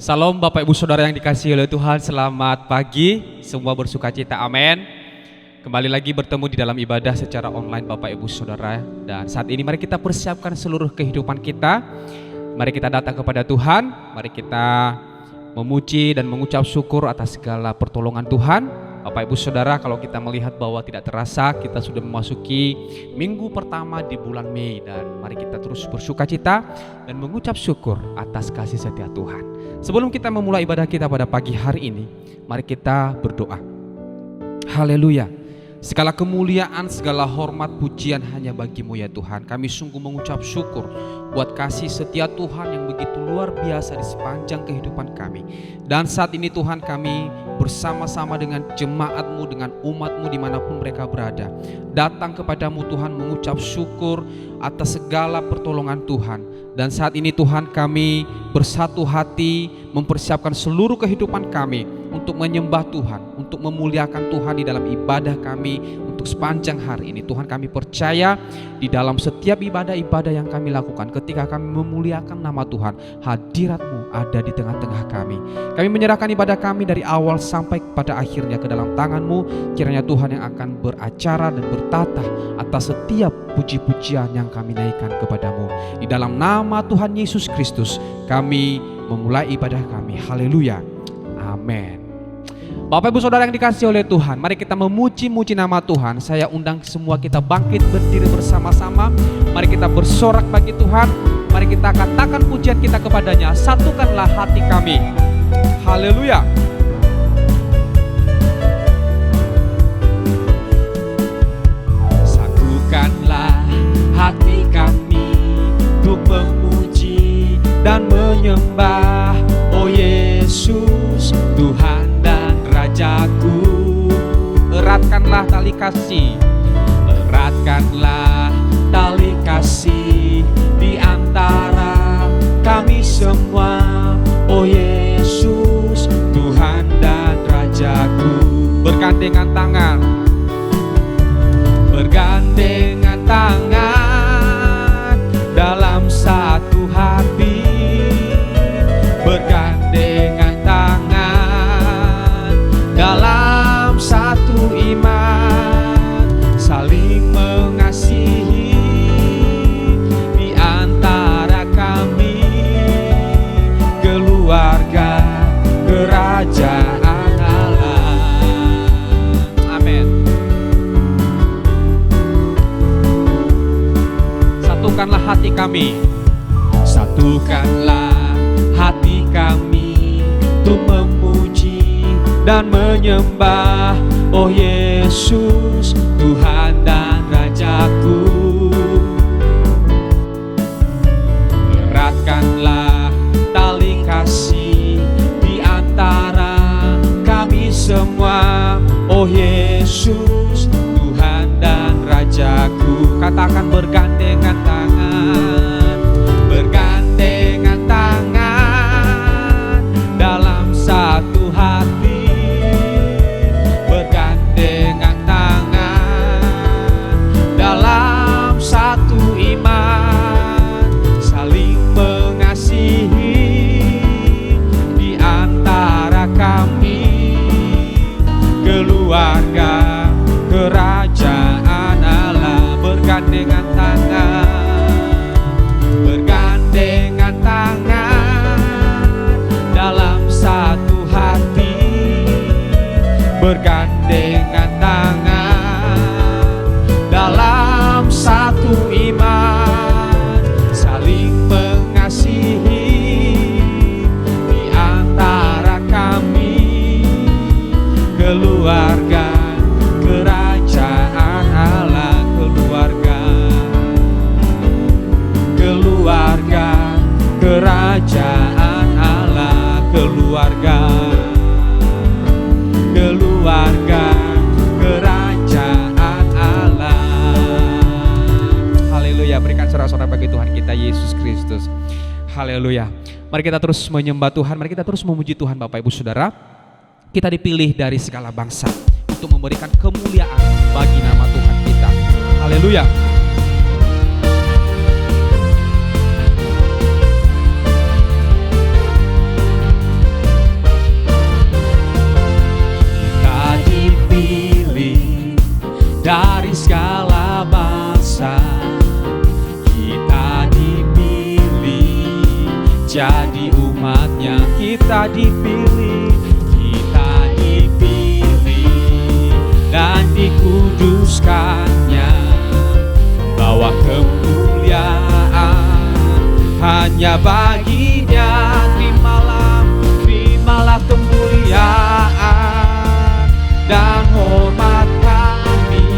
Salam Bapak Ibu Saudara yang dikasihi oleh Tuhan, selamat pagi, semua bersuka cita, amin. Kembali lagi bertemu di dalam ibadah secara online Bapak Ibu Saudara. Dan saat ini mari kita persiapkan seluruh kehidupan kita. Mari kita datang kepada Tuhan, mari kita memuji dan mengucap syukur atas segala pertolongan Tuhan. Bapak Ibu Saudara, kalau kita melihat bahwa tidak terasa kita sudah memasuki minggu pertama di bulan Mei, dan mari kita terus bersuka cita dan mengucap syukur atas kasih setia Tuhan. Sebelum kita memulai ibadah kita pada pagi hari ini, mari kita berdoa. Haleluya. Segala kemuliaan, segala hormat, pujian hanya bagimu ya Tuhan. Kami sungguh mengucap syukur buat kasih setia Tuhan yang begitu luar biasa di sepanjang kehidupan kami. Dan saat ini Tuhan, kami bersama-sama dengan jemaat-Mu, dengan umat-Mu dimanapun mereka berada, datang kepadamu Tuhan mengucap syukur atas segala pertolongan Tuhan. Dan saat ini Tuhan, kami bersatu hati mempersiapkan seluruh kehidupan kami untuk menyembah Tuhan, untuk memuliakan Tuhan di dalam ibadah kami untuk sepanjang hari ini. Tuhan, kami percaya di dalam setiap ibadah-ibadah yang kami lakukan, ketika kami memuliakan nama Tuhan, hadirat-Mu ada di tengah-tengah kami. Kami menyerahkan ibadah kami dari awal sampai pada akhirnya ke dalam tangan-Mu. Kiranya Tuhan yang akan beracara dan bertata atas setiap puji-pujian yang kami naikkan kepadamu. Di dalam nama Tuhan Yesus Kristus kami memulai ibadah kami. Haleluya. Amin. Bapak Ibu Saudara yang dikasihi oleh Tuhan, mari kita memuji-muji nama Tuhan. Saya undang semua kita bangkit berdiri bersama-sama. Mari kita bersorak bagi Tuhan. Mari kita katakan pujian kita kepadanya. Satukanlah hati kami. Haleluya. Satukanlah hati kami untuk memuji dan menyembah, oh Yesus, Tuhan dan Rajaku. Eratkanlah tali kasih, eratkanlah tali kasih di antara kami semua, oh Yesus, Tuhan dan Rajaku. Bergandengan tangan, bergandengan tangan dalam satu hati, bergandengan tangan dalam satu iman, saling mengasihi di antara kami, keluarga kerajaan Allah. Amin. Satukanlah hati kami, satukanlah hati kami untuk memuji dan menyembah, oh Yesus, Tuhan dan Rajaku. Eratkanlah tali kasih di antara kami semua, oh Yesus, Tuhan dan Rajaku. Katakan bergandengan tangan, bergandengan tangan dalam satu hati, bergandengan tangan dalam satu iman, saling mengasihi di antara kami, keluarga kerajaan Allah. Bergandengan tangan, bergandengan tangan dalam satu hati, bergandengan tangan dalam satu iman, saling mengasihi di antara kami, keluarga kerajaan Allah. Keluarga kerajaan Allah, keluarga kerajaan Allah. Haleluya. Berikan sorak-sorak bagi Tuhan kita Yesus Kristus. Haleluya. Mari kita terus menyembah Tuhan, mari kita terus memuji Tuhan. Bapak Ibu Saudara, kita dipilih dari segala bangsa untuk memberikan kemuliaan bagi nama Tuhan kita. Haleluya. dipilih, kita dipilih dan dikuduskannya, bawa kemuliaan hanya baginya. Terimalah kemuliaan dan hormat kami,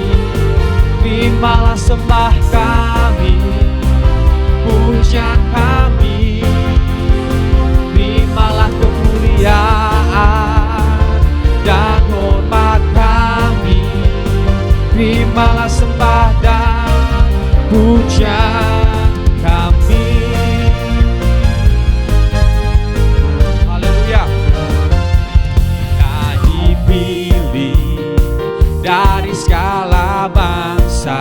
terimalah sembah kami, pujian kami, terimalah kemuliaan dan hormat kami, terimalah sembah dan pujian kami. Haleluya. Kita dipilih dari segala bangsa,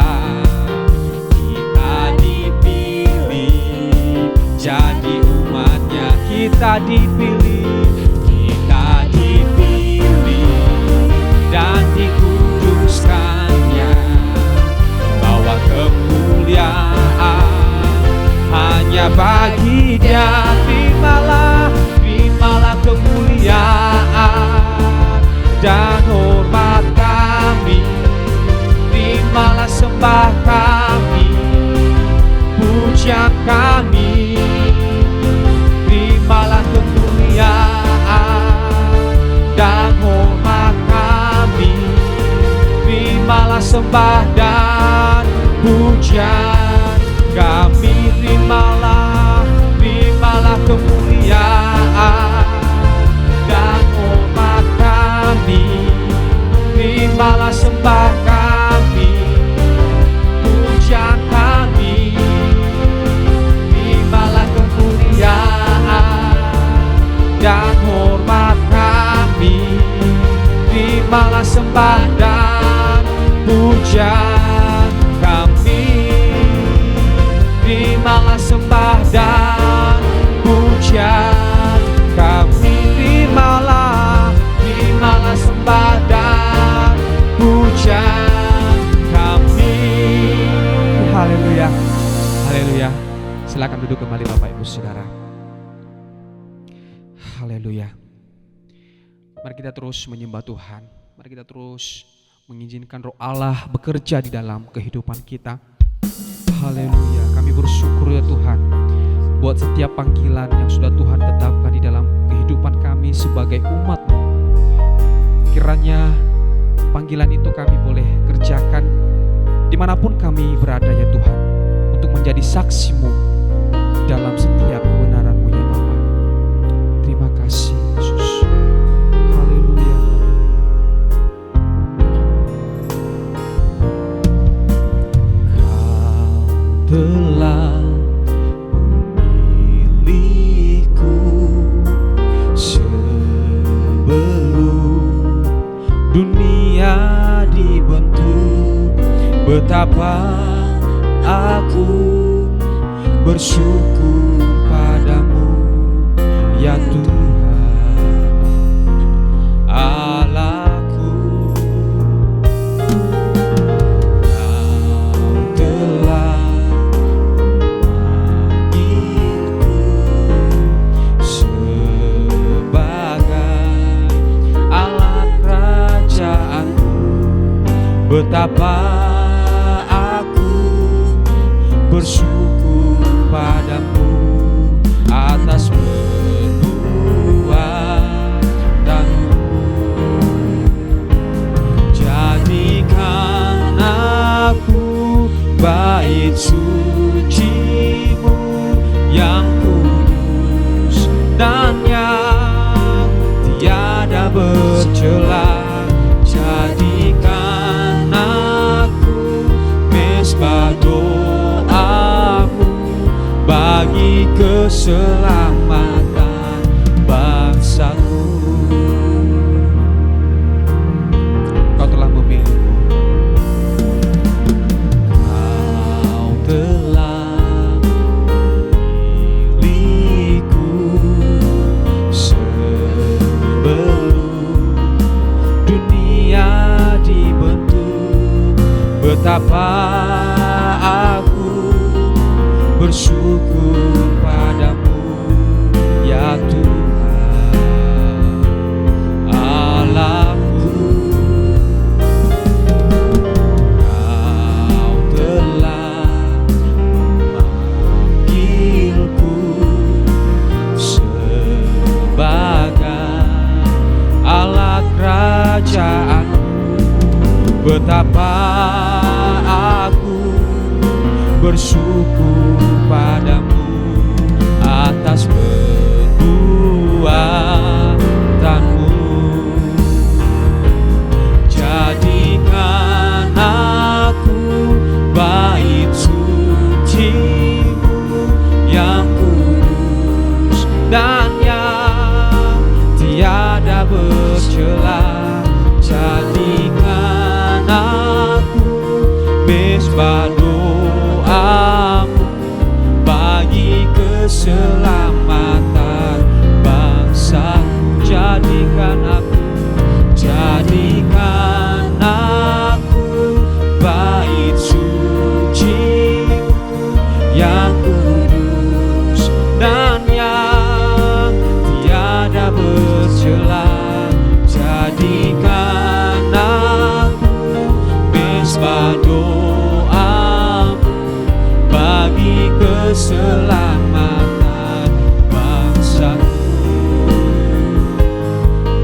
kita dipilih jadi umatnya, kita dipilih dan dikuduskannya, bawa kemuliaan hanya baginya. Terimalah kemuliaan dan hormat kami, terimalah sembah kami, pujian kami, terimalah kemuliaan dan hormat kami, terimalah sembah dan pujian kami, terimalah kemuliaan dan hormat kami, terimalah sembah kami, pujian kami, terimalah kemuliaan dan hormat kami, terimalah sembah dan pujian kami, terimalah sembah dan pujian kami, terimalah sembah dan pujian kami. Haleluya, haleluya. Silakan duduk kembali Bapak Ibu Saudara. Haleluya. Mari kita terus menyembah Tuhan. Mari kita terus mengizinkan Roh Allah bekerja di dalam kehidupan kita. Haleluya. Kami bersyukur ya Tuhan buat setiap panggilan yang sudah Tuhan tetapkan di dalam kehidupan kami sebagai umat-Mu. Kiranya panggilan itu kami boleh kerjakan dimanapun kami berada ya Tuhan, untuk menjadi saksi-Mu dalam setiap kebenaran-Mu ya Bapa. Terima kasih Yesus. Haleluya. Kau telah memilihku sebelum dunia dibentuk. Betapa aku bersyukur padamu ya Tuhan Allahku. Kau telah memanggilku sebagai alat kerajaanmu. Betapa bersyukur padamu atas perbuatanmu. Jadikan aku bait suci-Mu yang kudus dan yang tiada bercela. Jadikan aku mesbah doamu bagi keselamatan bangsaku. Kau telah memilihku, Kau telah memilihku sebelum dunia dibentuk. Betapa aku bersyukur padamu ya Tuhan. Betapa aku bersyukur padamu atas perbuatanmu. Jadikan aku bait suci-Mu yang kudus dan yang tiada bercela. Jadikan aku mesbah doamu bagi keselamatan bangsa. Jadikan aku bait suci yang kudus dan yang tiada bercela. Jadikan aku mesbah doamu bagi keselamatan bangsaku,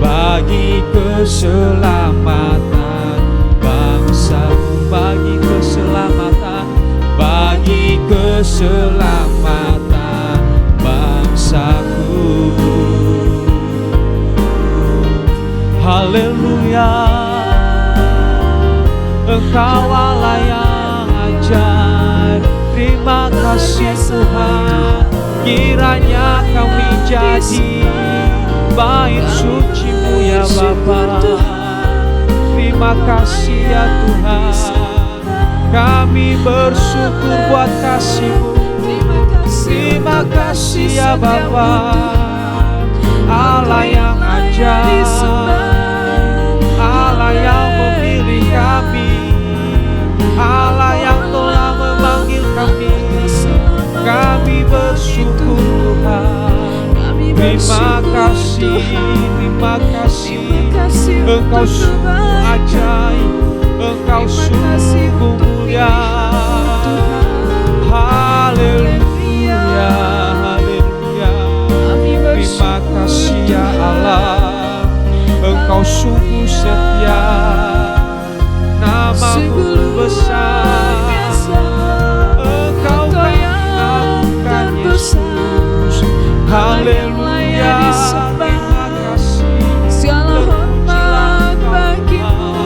bagi keselamatan bangsaku, bagi keselamatan, bagi keselamatan bangsaku. Haleluya, Engkau Allah yang ajaib. Terima kasih Tuhan, kiranya kami jadi bait suci-Mu ya Bapa. Terima kasih ya Tuhan, kami bersyukur buat kasih-Mu. Terima kasih ya Bapa, Allah yang ajaib, Allah yang memilih kami, Allah yang telah memanggil kami. Kami bersyukur Tuhan. Terima kasih, terima kasih. Engkau sungguh ajaib, Engkau sungguh mulia. Haleluya, haleluya. Terima kasih ya Allah, Engkau sungguh setia, Nama-Mu besar. Engkau melakukan Yesus. Haleluya, terima kasih. Segala hormat bagi-Mu.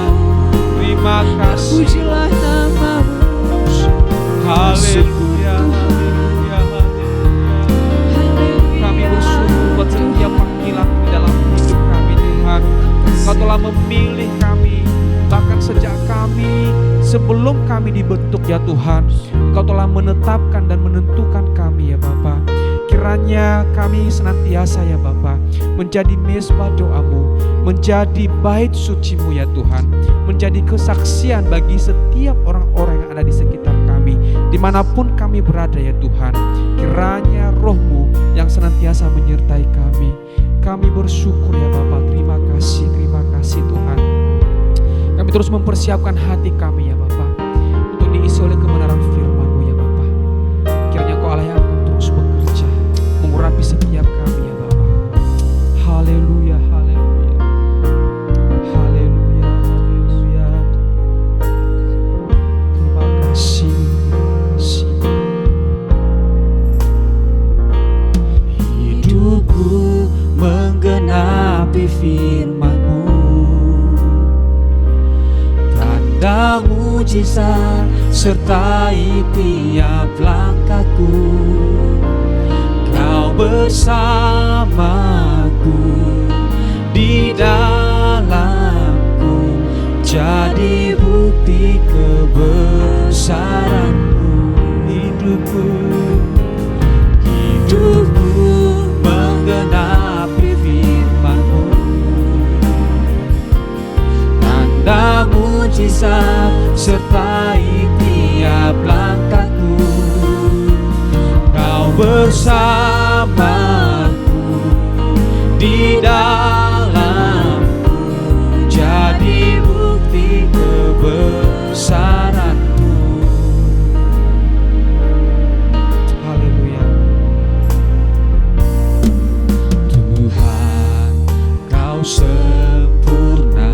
Terima kasih. Pujilah nama-Mu. Haleluya, haleluya, haleluya. Kami bersyukur buat setiap panggilan di dalam hidup kami Tuhan. Engkau telah memilih kami, bahkan sejak kami sebelum kami dibentuk ya Tuhan, Engkau telah menetapkan dan menentukan kami ya Bapa. Kiranya kami senantiasa ya Bapa menjadi mesbah doa-Mu, menjadi bait suci-Mu ya Tuhan, menjadi kesaksian bagi setiap orang-orang yang ada di sekitar kami, dimanapun kami berada ya Tuhan. Kiranya Roh-Mu yang senantiasa menyertai kami. Kami bersyukur ya Bapa, terima kasih Tuhan. Kami terus mempersiapkan hati kami ya Bapa untuk diisi oleh kebenaran firman-Mu ya Bapa. Kiranya Kau Allah yang akan terus bekerja mengurapi setiap kami ya Bapa. Haleluya, haleluya, haleluya, haleluya. Terima kasih, hidupku menggenapi firman-Mu, tanda mujizat sertai tiap langkahku. Kau bersamaku di dalamku, jadi bukti kebesaran-Mu. Hidupku menggenapi firman-Mu, tanda mujizat sertai tiap langkahku. Kau bersamaku di dalamku, jadi bukti kebesaran-Mu. Haleluya. Tuhan, Kau sempurna,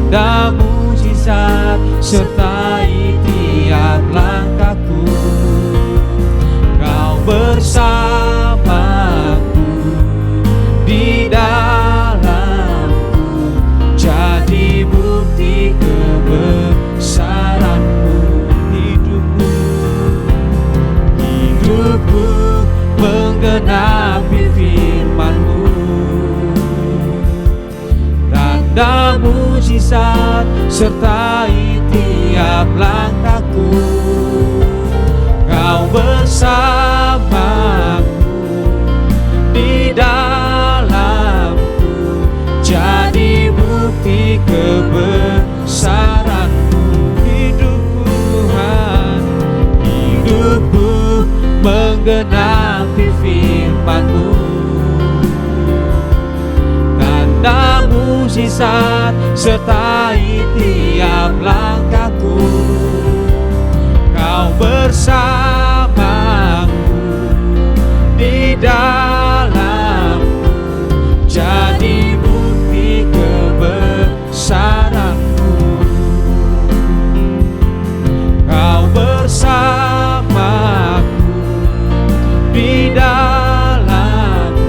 Tanda mujizat sertai tiap langkahku. Kau bersamaku di dalamku, jadi bukti kebesaranmu. Hidupku menggenapi firman-Mu. Tanda mujizat sertai tiap langkahku. Kau bersamaku di dalamku, jadi bukti kebesaran-Mu. Hidupku Tuhan, hidupku menggenapi firman-Mu. Tanda mujizat sertai tiap langkahku. Kau bersamaku di dalamku, jadi bukti kebesaran-Mu. Kau bersamaku di dalamku,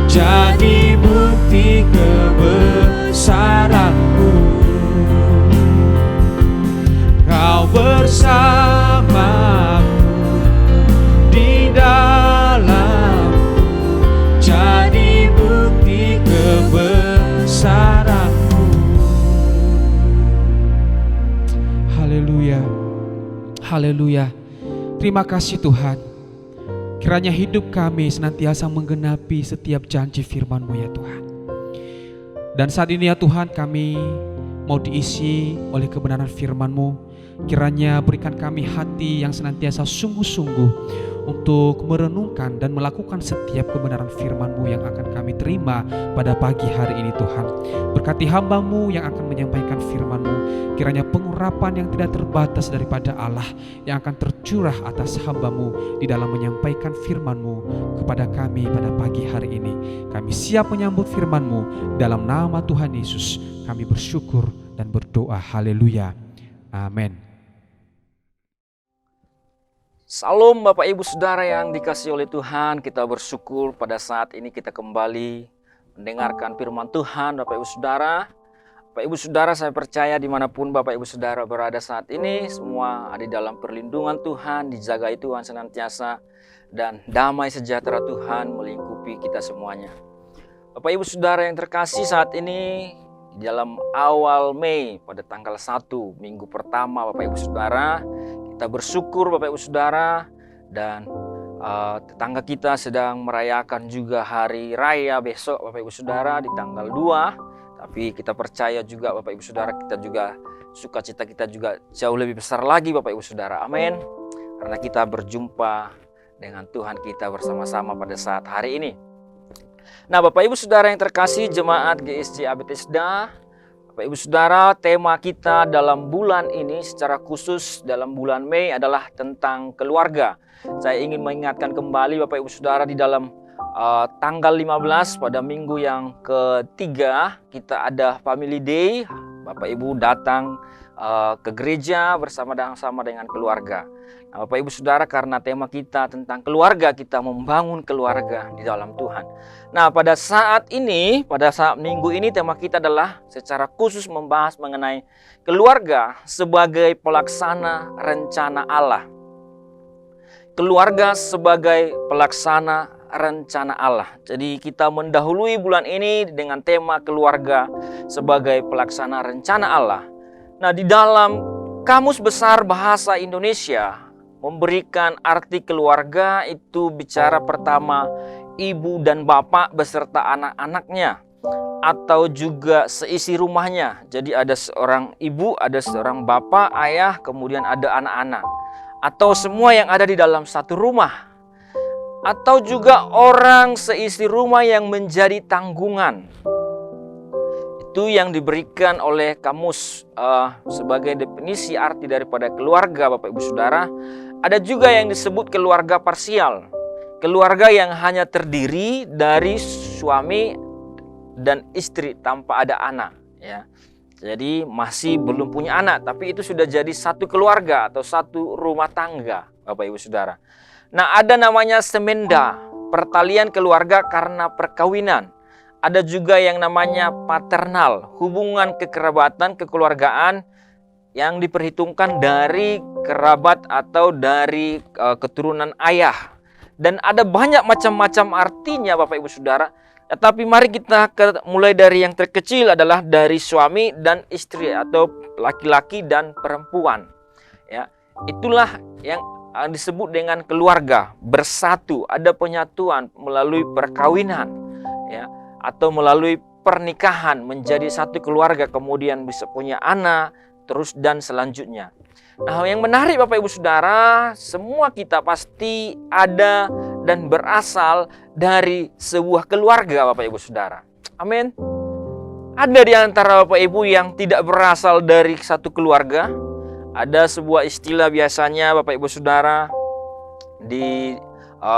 jadi bukti kebesaran-Mu. Kau bersamaku di dalamku, jadi bukti kebesaran-Mu. Haleluya, haleluya. Terima kasih Tuhan. Kiranya hidup kami senantiasa menggenapi setiap janji firman-Mu ya Tuhan. Dan saat ini ya Tuhan, kami mau diisi oleh kebenaran firman-Mu. Kiranya berikan kami hati yang senantiasa sungguh-sungguh untuk merenungkan dan melakukan setiap kebenaran firman-Mu yang akan kami terima pada pagi hari ini Tuhan. Berkati hamba-Mu yang akan menyampaikan firman-Mu. Kiranya pengurapan yang tidak terbatas daripada Allah yang akan tercurah atas hamba-Mu di dalam menyampaikan firman-Mu kepada kami pada pagi hari ini. Kami siap menyambut firman-Mu. Dalam nama Tuhan Yesus kami bersyukur dan berdoa. Haleluya. Amin. Salam Bapak Ibu Saudara yang dikasihi oleh Tuhan. Kita bersyukur pada saat ini kita kembali mendengarkan firman Tuhan Bapak Ibu Saudara. Bapak Ibu Saudara, saya percaya dimanapun Bapak Ibu Saudara berada saat ini, semua ada di dalam perlindungan Tuhan, dijagai Tuhan senantiasa, dan damai sejahtera Tuhan melingkupi kita semuanya. Bapak Ibu Saudara yang terkasih, saat ini di dalam awal Mei pada tanggal 1 minggu pertama Bapak Ibu Saudara, kita bersyukur Bapak Ibu Saudara, dan tetangga kita sedang merayakan juga hari raya besok Bapak Ibu Saudara di tanggal 2. Tapi kita percaya juga Bapak Ibu Saudara, kita juga sukacita kita juga jauh lebih besar lagi Bapak Ibu Saudara. Amin. Karena kita berjumpa dengan Tuhan kita bersama-sama pada saat hari ini. Nah Bapak Ibu Saudara yang terkasih, jemaat GSC Abetesda, Bapak Ibu Saudara, tema kita dalam bulan ini secara khusus dalam bulan Mei adalah tentang keluarga. Saya ingin mengingatkan kembali Bapak Ibu Saudara, di dalam tanggal 15 pada minggu yang ketiga kita ada Family Day. Bapak Ibu datang ke gereja bersama-sama dengan keluarga. Nah, Bapak Ibu Saudara, karena tema kita tentang keluarga, kita membangun keluarga di dalam Tuhan. Nah, pada saat ini, pada saat minggu ini, tema kita adalah secara khusus membahas mengenai keluarga sebagai pelaksana rencana Allah. Keluarga sebagai pelaksana rencana Allah. Jadi kita mendahului bulan ini dengan tema keluarga sebagai pelaksana rencana Allah. Nah, di dalam Kamus Besar Bahasa Indonesia memberikan arti keluarga itu bicara pertama ibu dan bapak beserta anak-anaknya, atau juga seisi rumahnya. Jadi ada seorang ibu, ada seorang bapak, ayah, kemudian ada anak-anak, atau semua yang ada di dalam satu rumah, atau juga orang seisi rumah yang menjadi tanggungan. Itu yang diberikan oleh kamus sebagai definisi arti daripada keluarga Bapak Ibu Saudara. Ada juga yang disebut keluarga parsial, keluarga yang hanya terdiri dari suami dan istri tanpa ada anak, ya. Jadi masih belum punya anak, tapi itu sudah jadi satu keluarga atau satu rumah tangga, Bapak Ibu Saudara. Nah, ada namanya semenda, pertalian keluarga karena perkawinan. Ada juga yang namanya paternal, hubungan kekerabatan, kekeluargaan yang diperhitungkan dari kerabat atau dari keturunan ayah. Dan ada banyak macam-macam artinya, Bapak Ibu Saudara. Tetapi mari kita mulai dari yang terkecil adalah dari suami dan istri atau laki-laki dan perempuan. Ya, itulah yang disebut dengan keluarga bersatu, ada penyatuan melalui perkawinan, ya, atau melalui pernikahan menjadi satu keluarga, kemudian bisa punya anak, terus dan selanjutnya. Nah, yang menarik Bapak Ibu Saudara, semua kita pasti ada dan berasal dari sebuah keluarga, Bapak Ibu Saudara. Amin. Ada di antara Bapak Ibu yang tidak berasal dari satu keluarga. Ada sebuah istilah biasanya Bapak Ibu Saudara,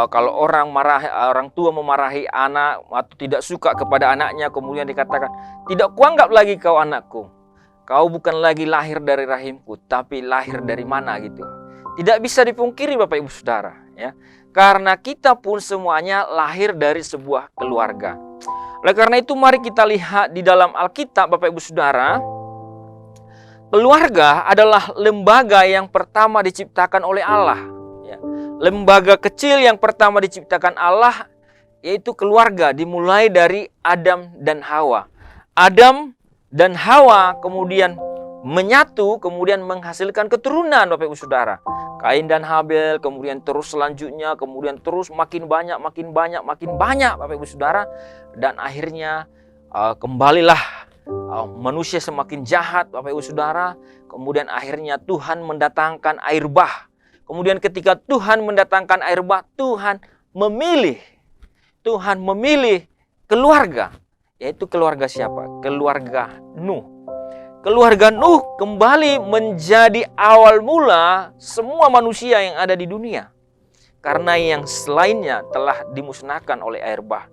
kalau orang tua memarahi anak atau tidak suka kepada anaknya, kemudian dikatakan, "Tidak kuanggap lagi kau anakku. Kau bukan lagi lahir dari rahimku, tapi lahir dari mana?" gitu. Tidak bisa dipungkiri Bapak Ibu Saudara, ya. Karena kita pun semuanya lahir dari sebuah keluarga. Oleh karena itu mari kita lihat di dalam Alkitab Bapak Ibu Saudara, keluarga adalah lembaga yang pertama diciptakan oleh Allah, ya. Lembaga kecil yang pertama diciptakan Allah yaitu keluarga, dimulai dari Adam dan Hawa. Adam dan Hawa kemudian menyatu, kemudian menghasilkan keturunan Bapak Ibu Saudara. Kain dan Habel, kemudian terus selanjutnya, kemudian terus makin banyak Bapak Ibu Saudara. Dan akhirnya kembalilah manusia semakin jahat Bapak Ibu Saudara. Kemudian akhirnya Tuhan mendatangkan air bah. Kemudian ketika Tuhan mendatangkan air bah, Tuhan memilih keluarga. Yaitu keluarga siapa? Keluarga Nuh. Keluarga Nuh kembali menjadi awal mula semua manusia yang ada di dunia. Karena yang selainnya telah dimusnahkan oleh air bah.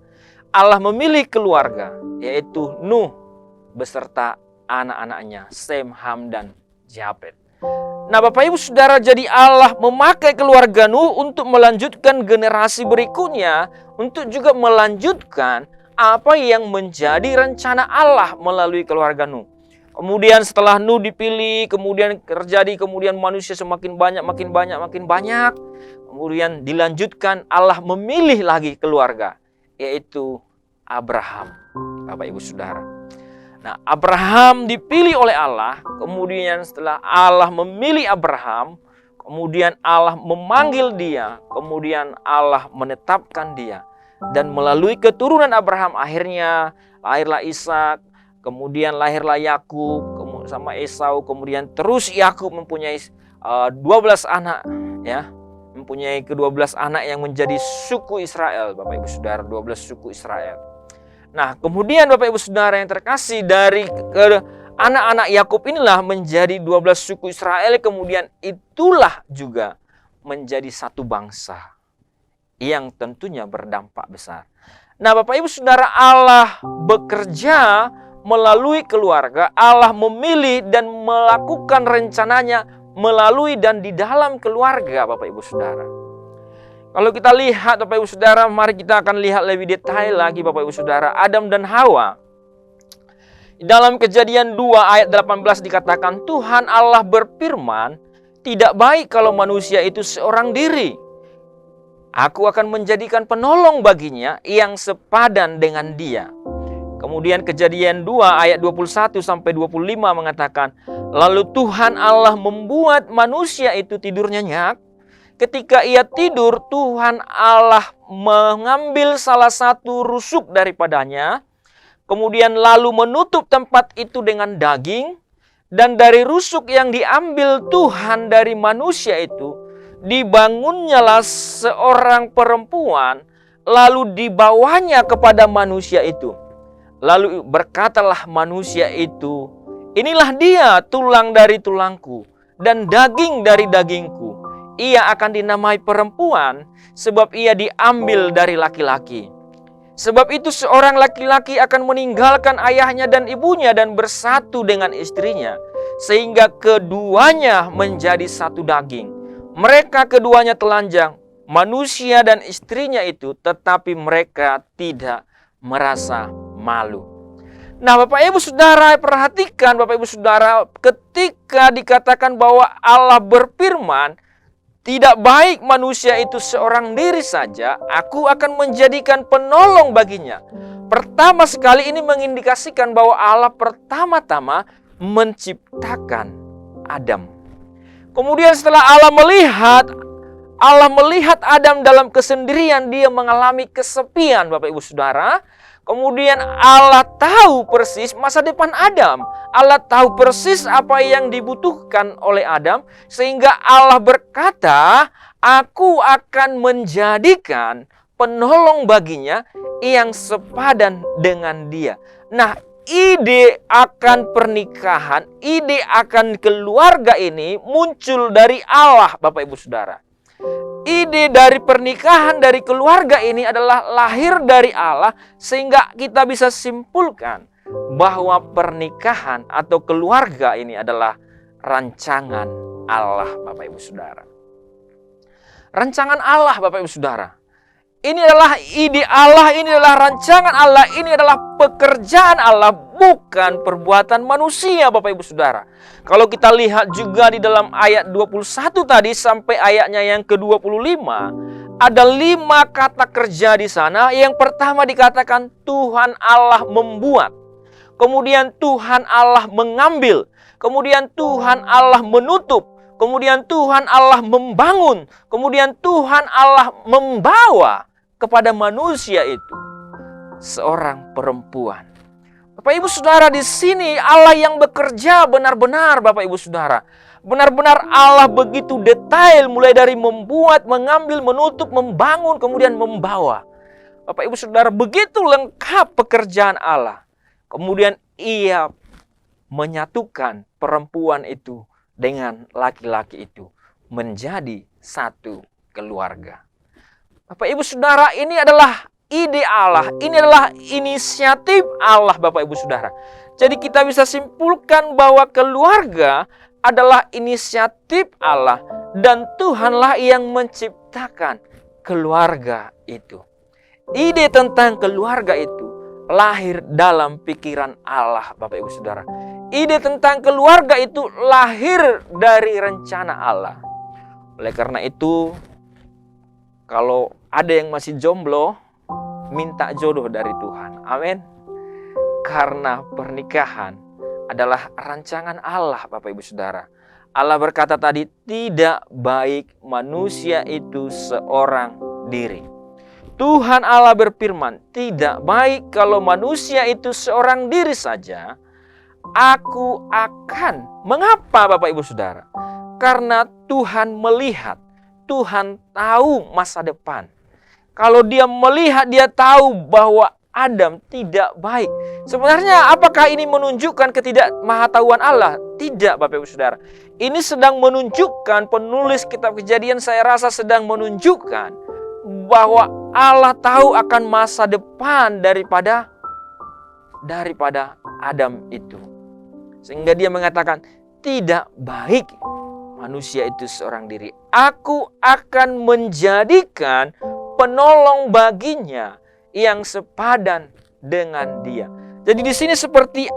Allah memilih keluarga, yaitu Nuh beserta anak-anaknya, Sem, Ham, dan Japet. Nah Bapak Ibu Saudara, jadi Allah memakai keluarga Nuh untuk melanjutkan generasi berikutnya, untuk juga melanjutkan apa yang menjadi rencana Allah melalui keluarga Nuh. Kemudian setelah Nuh dipilih, kemudian manusia semakin banyak. Kemudian dilanjutkan Allah memilih lagi keluarga, yaitu Abraham, Bapak Ibu Saudara. Nah, Abraham dipilih oleh Allah, kemudian setelah Allah memilih Abraham, kemudian Allah memanggil dia, kemudian Allah menetapkan dia. Dan melalui keturunan Abraham akhirnya lahirlah Ishak, kemudian lahirlah Yakub sama Esau, kemudian terus Yakub mempunyai 12 anak, ya. Mempunyai ke-12 anak yang menjadi suku Israel, Bapak Ibu Saudara, 12 suku Israel. Nah, kemudian Bapak Ibu Saudara yang terkasih, dari anak-anak Yakub inilah menjadi 12 suku Israel, kemudian itulah juga menjadi satu bangsa yang tentunya berdampak besar. Nah, Bapak Ibu Saudara, Allah bekerja melalui keluarga. Allah memilih dan melakukan rencananya melalui dan di dalam keluarga, Bapak Ibu Saudara. Kalau kita lihat Bapak Ibu Saudara, mari kita akan lihat lebih detail lagi Bapak Ibu Saudara, Adam dan Hawa. Dalam Kejadian 2 ayat 18 dikatakan, Tuhan Allah berfirman, "Tidak baik kalau manusia itu seorang diri. Aku akan menjadikan penolong baginya yang sepadan dengan dia." Kemudian Kejadian 2 ayat 21 sampai 25 mengatakan, "Lalu Tuhan Allah membuat manusia itu tidur nyenyak. Ketika ia tidur, Tuhan Allah mengambil salah satu rusuk daripadanya, kemudian lalu menutup tempat itu dengan daging, dan dari rusuk yang diambil Tuhan dari manusia itu, dibangunnyalah seorang perempuan, lalu dibawanya kepada manusia itu. Lalu berkatalah manusia itu, 'Inilah dia, tulang dari tulangku dan daging dari dagingku. Ia akan dinamai perempuan sebab ia diambil dari laki-laki.' Sebab itu seorang laki-laki akan meninggalkan ayahnya dan ibunya dan bersatu dengan istrinya, sehingga keduanya menjadi satu daging. Mereka keduanya telanjang, manusia dan istrinya itu, tetapi mereka tidak merasa malu. Nah, Bapak Ibu Saudara, perhatikan Bapak Ibu Saudara, ketika dikatakan bahwa Allah berfirman, tidak baik manusia itu seorang diri saja, aku akan menjadikan penolong baginya. Pertama sekali ini mengindikasikan bahwa Allah pertama-tama menciptakan Adam. Kemudian setelah Allah melihat Adam dalam kesendirian, dia mengalami kesepian, Bapak Ibu Saudara. Kemudian Allah tahu persis masa depan Adam. Allah tahu persis apa yang dibutuhkan oleh Adam. Sehingga Allah berkata, aku akan menjadikan penolong baginya yang sepadan dengan dia. Nah, ide akan pernikahan, ide akan keluarga ini muncul dari Allah, Bapak Ibu Saudara. Ide dari pernikahan, dari keluarga ini adalah lahir dari Allah, sehingga kita bisa simpulkan bahwa pernikahan atau keluarga ini adalah rancangan Allah, Bapak Ibu Saudara. Rancangan Allah, Bapak Ibu Saudara. Ini adalah ide Allah, ini adalah rancangan Allah, ini adalah pekerjaan Allah, bukan perbuatan manusia, Bapak Ibu Saudara. Kalau kita lihat juga di dalam ayat 21 tadi sampai ayatnya yang ke-25, ada 5 kata kerja di sana. Yang pertama dikatakan Tuhan Allah membuat. Kemudian Tuhan Allah mengambil. Kemudian Tuhan Allah menutup. Kemudian Tuhan Allah membangun. Kemudian Tuhan Allah membawa kepada manusia itu seorang perempuan. Bapak Ibu Saudara, di sini Allah yang bekerja benar-benar, Bapak Ibu Saudara. Benar-benar Allah begitu detail, mulai dari membuat, mengambil, menutup, membangun, kemudian membawa. Bapak Ibu Saudara, begitu lengkap pekerjaan Allah. Kemudian ia menyatukan perempuan itu dengan laki-laki itu menjadi satu keluarga. Bapak Ibu Saudara, ini adalah ide Allah, ini adalah inisiatif Allah, Bapak Ibu Saudara. Jadi kita bisa simpulkan bahwa keluarga adalah inisiatif Allah dan Tuhanlah yang menciptakan keluarga itu. Ide tentang keluarga itu lahir dalam pikiran Allah, Bapak Ibu Saudara. Ide tentang keluarga itu lahir dari rencana Allah. Oleh karena itu, kalau ada yang masih jomblo, minta jodoh dari Tuhan. Amin. Karena pernikahan adalah rancangan Allah, Bapak Ibu Saudara. Allah berkata tadi, tidak baik manusia itu seorang diri. Tuhan Allah berfirman, tidak baik kalau manusia itu seorang diri saja. Aku akan. Mengapa, Bapak Ibu Saudara? Karena Tuhan melihat, Tuhan tahu masa depan. Kalau dia melihat, dia tahu bahwa Adam tidak baik. Sebenarnya apakah ini menunjukkan ketidakmahatauan Allah? Tidak, Bapak Ibu Saudara. Ini sedang menunjukkan, penulis kitab Kejadian saya rasa sedang menunjukkan bahwa Allah tahu akan masa depan daripada Adam itu. Sehingga dia mengatakan, tidak baik manusia itu seorang diri. Aku akan menjadikan penolong baginya yang sepadan dengan dia. Jadi di sini seperti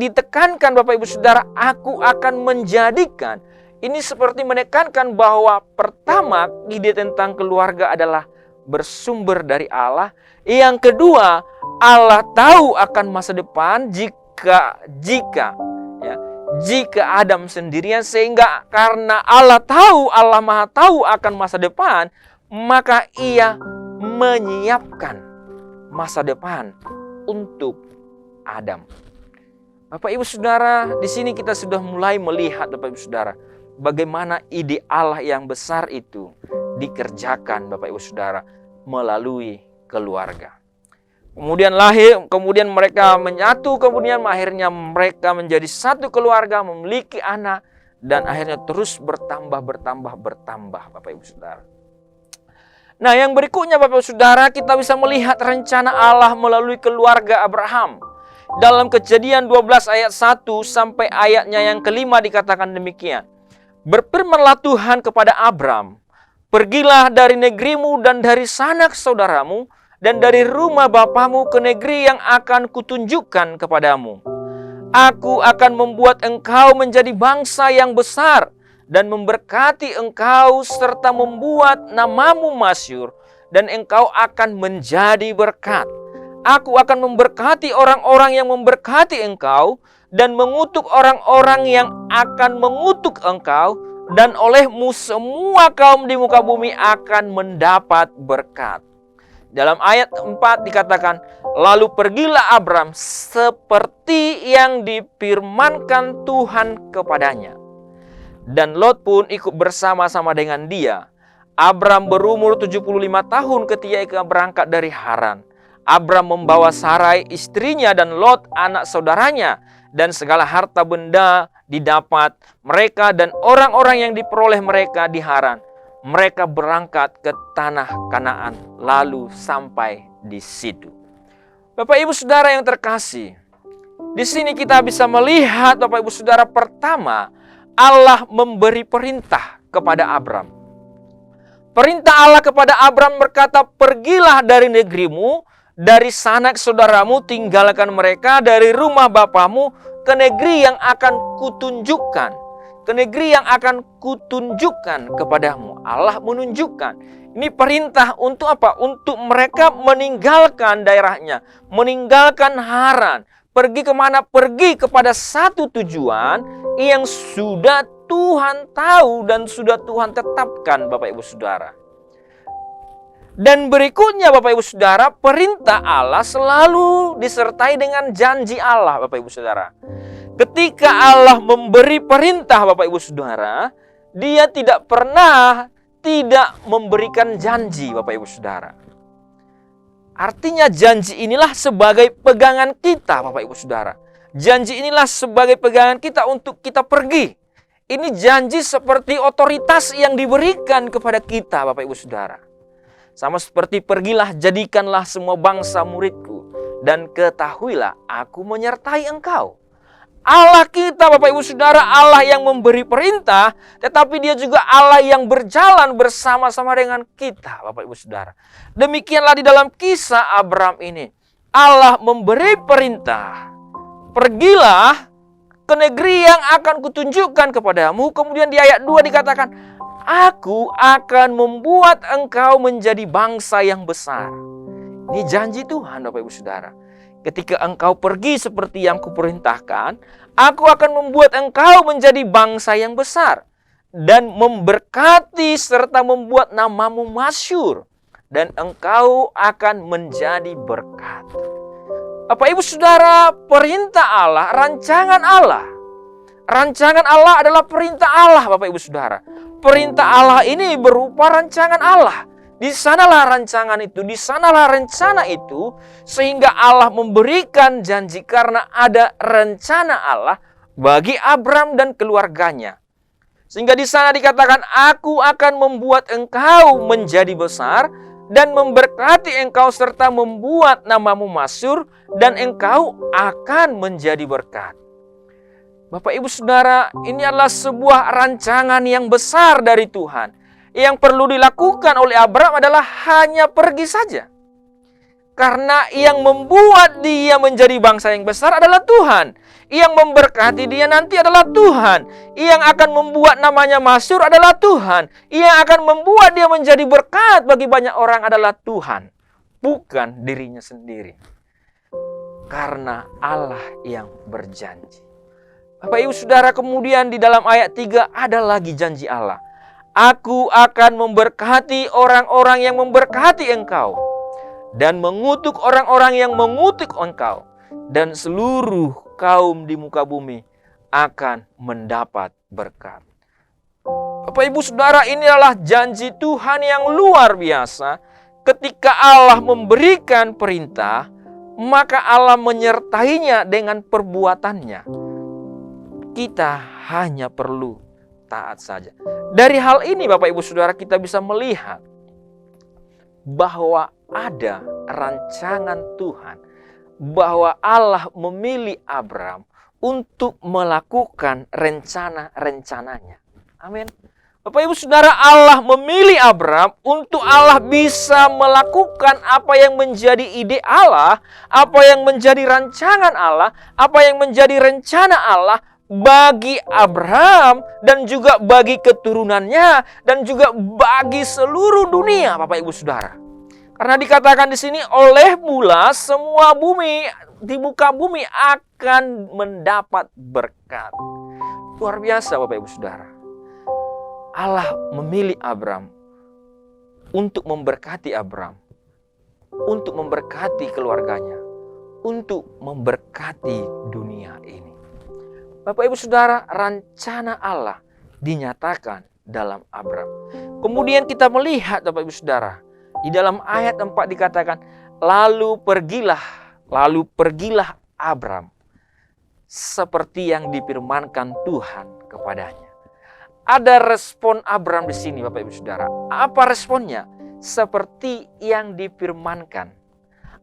ditekankan, Bapak Ibu Saudara, aku akan menjadikan. Ini seperti menekankan bahwa pertama, ide tentang keluarga adalah bersumber dari Allah. Yang kedua, Allah tahu akan masa depan jika Adam sendirian, sehingga karena Allah tahu, Allah Maha tahu akan masa depan, maka ia menyiapkan masa depan untuk Adam. Bapak Ibu Saudara, di sini kita sudah mulai melihat, Bapak Ibu Saudara, bagaimana ide Allah yang besar itu dikerjakan, Bapak Ibu Saudara, melalui keluarga. Kemudian mereka menyatu, kemudian akhirnya mereka menjadi satu keluarga, memiliki anak, dan akhirnya terus bertambah, Bapak Ibu Saudara. Nah, yang berikutnya Bapak Ibu Saudara, kita bisa melihat rencana Allah melalui keluarga Abraham. Dalam Kejadian 12 ayat 1 sampai ayatnya yang kelima dikatakan demikian. Berfirmanlah Tuhan kepada Abram, pergilah dari negerimu dan dari sanak saudaramu dan dari rumah bapamu ke negeri yang akan kutunjukkan kepadamu. Aku akan membuat engkau menjadi bangsa yang besar dan memberkati engkau serta membuat namamu masyhur, dan engkau akan menjadi berkat. Aku akan memberkati orang-orang yang memberkati engkau dan mengutuk orang-orang yang akan mengutuk engkau, dan olehmu semua kaum di muka bumi akan mendapat berkat. Dalam ayat 4 dikatakan, lalu pergilah Abram seperti yang difirmankan Tuhan kepadanya. Dan Lot pun ikut bersama-sama dengan dia. Abram berumur 75 tahun ketika berangkat dari Haran. Abram membawa Sarai istrinya dan Lot anak saudaranya, dan segala harta benda didapat mereka dan orang-orang yang diperoleh mereka di Haran. Mereka berangkat ke tanah Kanaan lalu sampai di situ. Bapak Ibu Saudara yang terkasih, di sini kita bisa melihat Bapak Ibu Saudara, pertama Allah memberi perintah kepada Abram. Perintah Allah kepada Abram berkata, pergilah dari negerimu, dari sanak saudaramu, tinggalkan mereka, dari rumah bapamu ke negeri yang akan kutunjukkan. Ke negeri yang akan kutunjukkan kepadamu. Allah menunjukkan. Ini perintah untuk apa? Untuk mereka meninggalkan daerahnya, meninggalkan Haran. Pergi kemana? Pergi kepada satu tujuan yang sudah Tuhan tahu dan sudah Tuhan tetapkan, Bapak Ibu Saudara. Dan berikutnya Bapak Ibu Saudara, perintah Allah selalu disertai dengan janji Allah, Bapak Ibu Saudara. Ketika Allah memberi perintah Bapak Ibu Saudara, Dia tidak pernah tidak memberikan janji, Bapak Ibu Saudara. Artinya janji inilah sebagai pegangan kita, Bapak Ibu Saudara. Janji inilah sebagai pegangan kita untuk kita pergi. Ini janji seperti otoritas yang diberikan kepada kita, Bapak Ibu Saudara. Sama seperti pergilah, jadikanlah semua bangsa muridku, dan ketahuilah aku menyertai engkau. Allah kita, Bapak Ibu Saudara, Allah yang memberi perintah, tetapi Dia juga Allah yang berjalan bersama-sama dengan kita, Bapak Ibu Saudara. Demikianlah di dalam kisah Abram ini. Allah memberi perintah, pergilah ke negeri yang akan kutunjukkan kepadamu. Kemudian di ayat 2 dikatakan, aku akan membuat engkau menjadi bangsa yang besar. Ini janji Tuhan, Bapak Ibu Saudara. Ketika engkau pergi seperti yang kuperintahkan, aku akan membuat engkau menjadi bangsa yang besar dan memberkati serta membuat namamu masyhur, dan engkau akan menjadi berkat. Bapak Ibu Saudara, perintah Allah, rancangan Allah. Rancangan Allah adalah perintah Allah, Bapak Ibu Saudara. Perintah Allah ini berupa rancangan Allah. Di sanalah rancangan itu, di sanalah rencana itu, sehingga Allah memberikan janji karena ada rencana Allah bagi Abram dan keluarganya. Sehingga di sana dikatakan, aku akan membuat engkau menjadi besar dan memberkati engkau serta membuat namamu masyhur, dan engkau akan menjadi berkat. Bapak Ibu Saudara, ini adalah sebuah rancangan yang besar dari Tuhan. Yang perlu dilakukan oleh Abram adalah hanya pergi saja. Karena yang membuat dia menjadi bangsa yang besar adalah Tuhan. Yang memberkati dia nanti adalah Tuhan. Yang akan membuat namanya masyhur adalah Tuhan. Yang akan membuat dia menjadi berkat bagi banyak orang adalah Tuhan. Bukan dirinya sendiri. Karena Allah yang berjanji. Bapak Ibu Saudara, kemudian di dalam ayat 3 ada lagi janji Allah. Aku akan memberkati orang-orang yang memberkati engkau, dan mengutuk orang-orang yang mengutuk engkau, dan seluruh kaum di muka bumi akan mendapat berkat. Bapak Ibu Saudara, ini adalah janji Tuhan yang luar biasa. Ketika Allah memberikan perintah, maka Allah menyertainya dengan perbuatannya. Kita hanya perlu taat saja. Dari hal ini Bapak Ibu Saudara, kita bisa melihat bahwa ada rancangan Tuhan, bahwa Allah memilih Abram untuk melakukan rencana-rencananya. Amin. Bapak Ibu Saudara, Allah memilih Abram untuk Allah bisa melakukan apa yang menjadi ide Allah, apa yang menjadi rancangan Allah, apa yang menjadi rencana Allah bagi Abraham dan juga bagi keturunannya dan juga bagi seluruh dunia, Bapak Ibu Saudara. Karena dikatakan di sini, oleh mula semua bumi di muka bumi akan mendapat berkat. Luar biasa, Bapak Ibu Saudara. Allah memilih Abram untuk memberkati Abram, untuk memberkati keluarganya, untuk memberkati dunia ini. Bapak Ibu Saudara, rencana Allah dinyatakan dalam Abram. Kemudian kita melihat, Bapak Ibu Saudara, di dalam ayat 4 dikatakan, lalu pergilah Abram seperti yang difirmankan Tuhan kepadanya. Ada respon Abram di sini, Bapak Ibu Saudara. Apa responnya? Seperti yang difirmankan.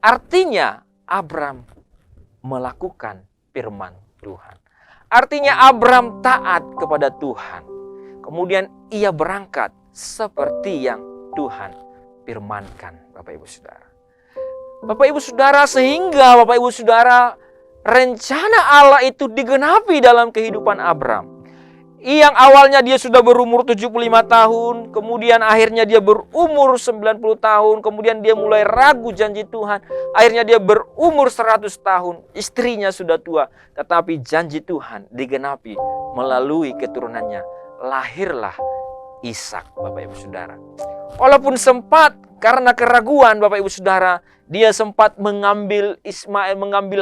Artinya Abram melakukan firman Tuhan. Artinya Abram taat kepada Tuhan. Kemudian ia berangkat seperti yang Tuhan firmankan, Bapak Ibu Saudara. Bapak Ibu Saudara, sehingga Bapak Ibu Saudara, rencana Allah itu digenapi dalam kehidupan Abram. Yang awalnya dia sudah berumur 75 tahun, kemudian akhirnya dia berumur 90 tahun, kemudian dia mulai ragu janji Tuhan, akhirnya dia berumur 100 tahun, istrinya sudah tua, tetapi janji Tuhan digenapi melalui keturunannya, lahirlah Ishak, Bapak Ibu Saudara. Walaupun sempat karena keraguan, Bapak Ibu Saudara, dia sempat mengambil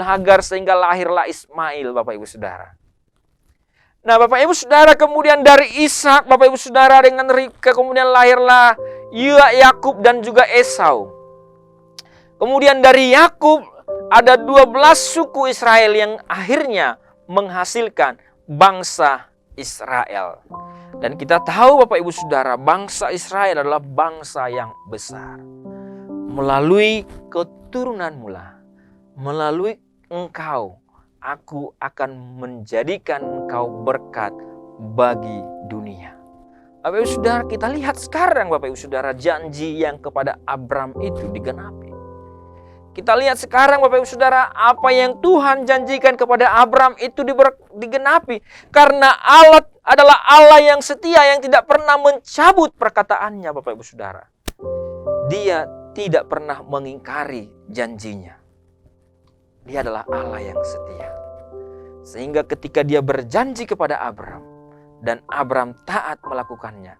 Hagar sehingga lahirlah Ismail, Bapak Ibu Saudara. Nah, Bapak Ibu Saudara, kemudian dari Ishak, Bapak Ibu Saudara, dengan Ribka kemudian lahirlah Yakub dan juga Esau. Kemudian dari Yakub ada 12 suku Israel yang akhirnya menghasilkan bangsa Israel. Dan kita tahu, Bapak Ibu Saudara, bangsa Israel adalah bangsa yang besar. Melalui keturunanmu lah, melalui engkau, aku akan menjadikan engkau berkat bagi dunia. Bapak Ibu Saudara, kita lihat sekarang, Bapak Ibu Saudara, janji yang kepada Abram itu digenapi. Kita lihat sekarang, Bapak Ibu Saudara, apa yang Tuhan janjikan kepada Abram itu digenapi. Karena Allah adalah Allah yang setia, yang tidak pernah mencabut perkataannya, Bapak Ibu Saudara. Dia tidak pernah mengingkari janjinya. Dia adalah Allah yang setia. Sehingga ketika dia berjanji kepada Abram dan Abram taat melakukannya,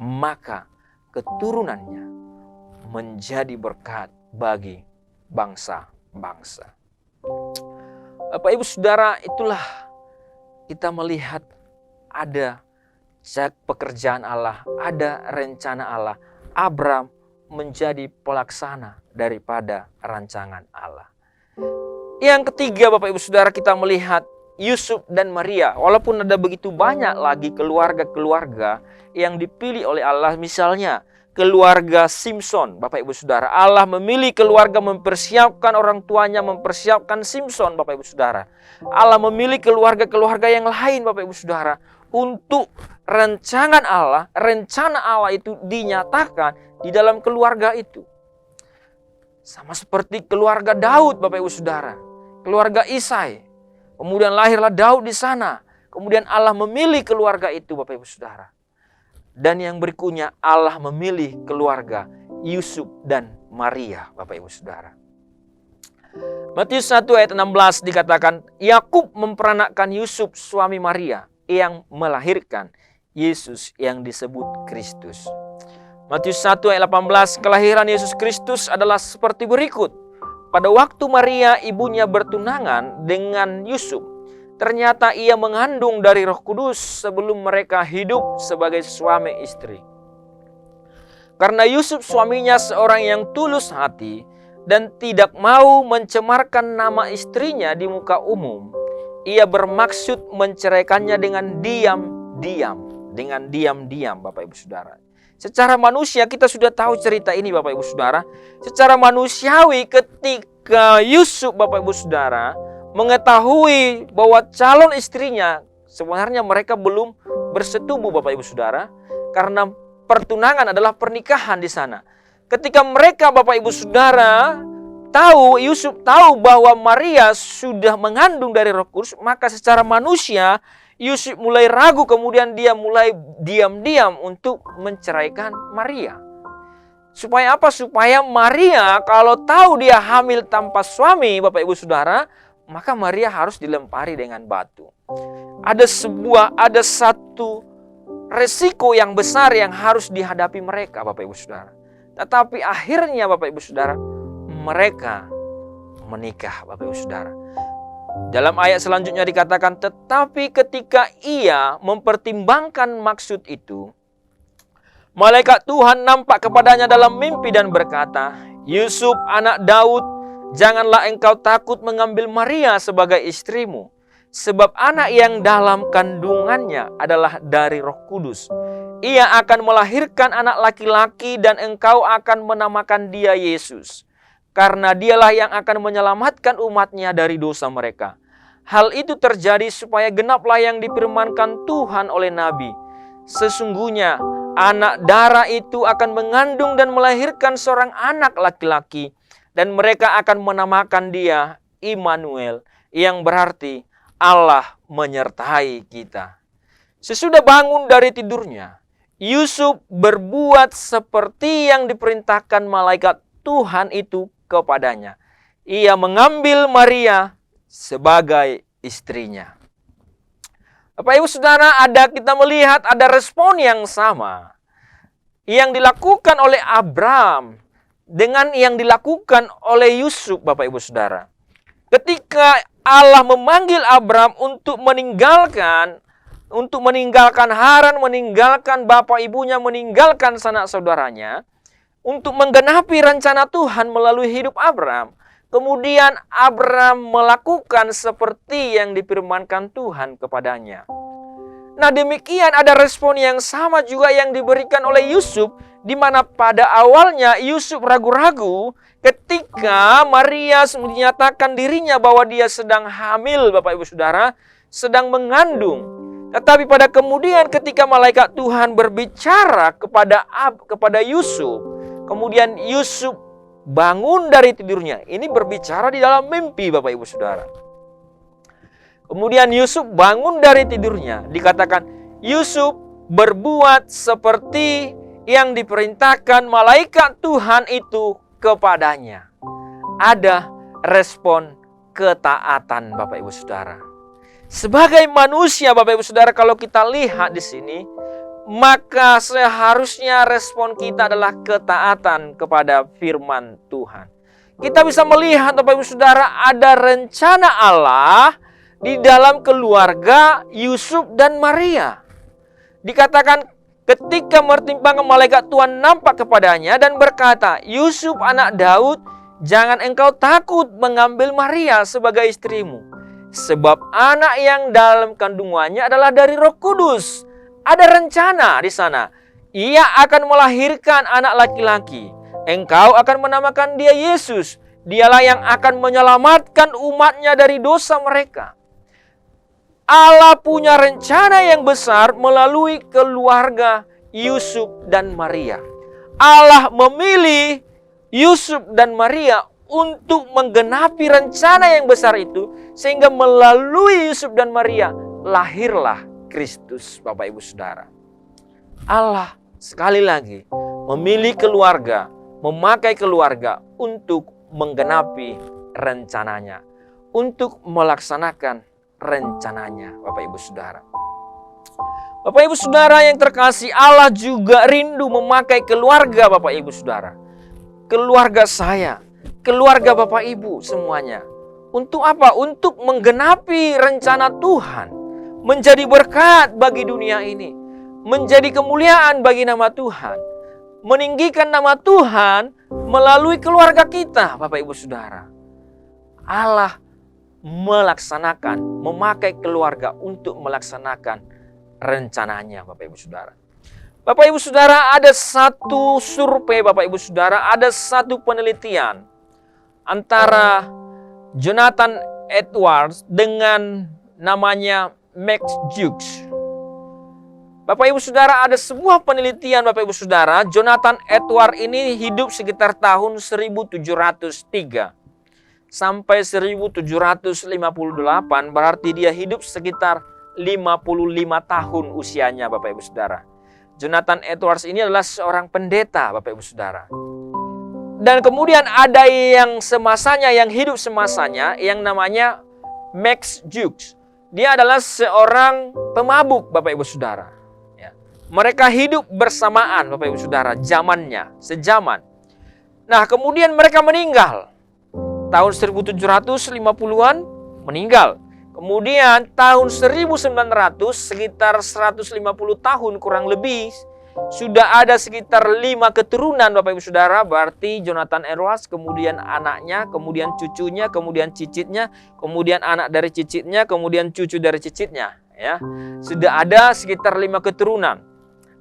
maka keturunannya menjadi berkat bagi bangsa-bangsa. Bapak Ibu Saudara, itulah kita melihat ada pekerjaan Allah, ada rencana Allah. Abram menjadi pelaksana daripada rancangan Allah. Yang ketiga, Bapak Ibu Saudara, kita melihat Yusuf dan Maria. Walaupun ada begitu banyak lagi keluarga-keluarga yang dipilih oleh Allah. Misalnya keluarga Simson, Bapak Ibu Saudara. Allah memilih keluarga, mempersiapkan orang tuanya, mempersiapkan Simson, Bapak Ibu Saudara. Allah memilih keluarga-keluarga yang lain, Bapak Ibu Saudara. Untuk rencana Allah itu dinyatakan di dalam keluarga itu. Sama seperti keluarga Daud, Bapak Ibu Saudara. Keluarga Isai. Kemudian lahirlah Daud di sana. Kemudian Allah memilih keluarga itu, Bapak Ibu Saudara. Dan yang berikutnya Allah memilih keluarga Yusuf dan Maria, Bapak Ibu Saudara. Matius 1 ayat 16 dikatakan, Yakub memperanakkan Yusuf suami Maria yang melahirkan Yesus yang disebut Kristus. Matius 1 ayat 18, kelahiran Yesus Kristus adalah seperti berikut. Pada waktu Maria ibunya bertunangan dengan Yusuf, ternyata ia mengandung dari Roh Kudus sebelum mereka hidup sebagai suami istri. Karena Yusuf suaminya seorang yang tulus hati dan tidak mau mencemarkan nama istrinya di muka umum, ia bermaksud menceraikannya dengan diam-diam, Bapak Ibu Saudara. Secara manusia kita sudah tahu cerita ini Bapak Ibu Saudara. Secara manusiawi ketika Yusuf Bapak Ibu Saudara mengetahui bahwa calon istrinya sebenarnya mereka belum bersetubuh Bapak Ibu Saudara. Karena pertunangan adalah pernikahan di sana. Ketika mereka Bapak Ibu Saudara tahu, Yusuf tahu bahwa Maria sudah mengandung dari Roh Kudus, maka secara manusia Yusuf mulai ragu, kemudian dia mulai diam-diam untuk menceraikan Maria. Supaya apa? Supaya Maria kalau tahu dia hamil tanpa suami Bapak Ibu Saudara, maka Maria harus dilempari dengan batu. Ada satu resiko yang besar yang harus dihadapi mereka Bapak Ibu Saudara. Tetapi akhirnya Bapak Ibu Saudara, mereka menikah Bapak Ibu Saudara. Dalam ayat selanjutnya dikatakan, tetapi ketika ia mempertimbangkan maksud itu, malaikat Tuhan nampak kepadanya dalam mimpi dan berkata, Yusuf anak Daud, janganlah engkau takut mengambil Maria sebagai istrimu, sebab anak yang dalam kandungannya adalah dari Roh Kudus. Ia akan melahirkan anak laki-laki dan engkau akan menamakan dia Yesus. Karena dialah yang akan menyelamatkan umatnya dari dosa mereka. Hal itu terjadi supaya genaplah yang difirmankan Tuhan oleh Nabi. Sesungguhnya anak darah itu akan mengandung dan melahirkan seorang anak laki-laki. Dan mereka akan menamakan dia Immanuel, yang berarti Allah menyertai kita. Sesudah bangun dari tidurnya, Yusuf berbuat seperti yang diperintahkan malaikat Tuhan itu kepadanya. Ia mengambil Maria sebagai istrinya. Bapak Ibu Saudara, kita melihat ada respon yang sama yang dilakukan oleh Abraham dengan yang dilakukan oleh Yusuf Bapak Ibu Saudara. Ketika Allah memanggil Abraham untuk meninggalkan Haran, meninggalkan bapak ibunya, meninggalkan sanak saudaranya, untuk menggenapi rencana Tuhan melalui hidup Abraham. Kemudian Abraham melakukan seperti yang difirmankan Tuhan kepadanya. Nah, demikian ada respon yang sama juga yang diberikan oleh Yusuf, di mana pada awalnya Yusuf ragu-ragu ketika Maria menyatakan dirinya bahwa dia sedang hamil Bapak Ibu Saudara, sedang mengandung. Tetapi pada kemudian ketika malaikat Tuhan berbicara kepada Yusuf, kemudian Yusuf bangun dari tidurnya. Ini berbicara di dalam mimpi Bapak Ibu Saudara. Kemudian Yusuf bangun dari tidurnya. Dikatakan Yusuf berbuat seperti yang diperintahkan malaikat Tuhan itu kepadanya. Ada respon ketaatan Bapak Ibu Saudara. Sebagai manusia Bapak Ibu Saudara, kalau kita lihat di sini, maka seharusnya respon kita adalah ketaatan kepada firman Tuhan. Kita bisa melihat Bapak Ibu Saudara, ada rencana Allah di dalam keluarga Yusuf dan Maria. Dikatakan ketika mertimbangkan malaikat Tuhan nampak kepadanya dan berkata, Yusuf anak Daud, jangan engkau takut mengambil Maria sebagai istrimu. Sebab anak yang dalam kandungannya adalah dari Roh Kudus. Ada rencana di sana. Ia akan melahirkan anak laki-laki. Engkau akan menamakan dia Yesus. Dialah yang akan menyelamatkan umatnya dari dosa mereka. Allah punya rencana yang besar melalui keluarga Yusuf dan Maria. Allah memilih Yusuf dan Maria untuk menggenapi rencana yang besar itu, sehingga melalui Yusuf dan Maria lahirlah Kristus Bapak Ibu Saudara. Allah sekali lagi memilih keluarga, memakai keluarga untuk menggenapi rencananya, untuk melaksanakan rencananya Bapak Ibu Saudara. Bapak Ibu Saudara yang terkasih, Allah juga rindu memakai keluarga Bapak Ibu Saudara. Keluarga saya, keluarga Bapak Ibu semuanya. Untuk apa? Untuk menggenapi rencana Tuhan. Menjadi berkat bagi dunia ini. Menjadi kemuliaan bagi nama Tuhan. Meninggikan nama Tuhan melalui keluarga kita Bapak Ibu Saudara. Allah memakai keluarga untuk melaksanakan rencananya Bapak Ibu Saudara. Bapak Ibu Saudara, ada satu survei, Bapak Ibu Saudara, ada satu penelitian antara Jonathan Edwards dengan namanya Max Jukes. Bapak Ibu Saudara, ada sebuah penelitian, Bapak Ibu Saudara, Jonathan Edwards ini hidup sekitar tahun 1703 sampai 1758, berarti dia hidup sekitar 55 tahun usianya, Bapak Ibu Saudara. Jonathan Edwards ini adalah seorang pendeta, Bapak Ibu Saudara. Dan kemudian ada yang semasanya, yang hidup semasanya, yang namanya Max Jukes. Dia adalah seorang pemabuk, Bapak Ibu Saudara. Ya. Mereka hidup bersamaan, Bapak Ibu Saudara, zamannya, sejaman. Nah, kemudian mereka meninggal. Tahun 1750-an meninggal. Kemudian tahun 1900, sekitar 150 tahun kurang lebih, sudah ada sekitar 5 keturunan, Bapak Ibu Saudara. Berarti Jonathan Edwards, kemudian anaknya, kemudian cucunya, kemudian cicitnya, kemudian anak dari cicitnya, kemudian cucu dari cicitnya. Ya, sudah ada sekitar 5 keturunan.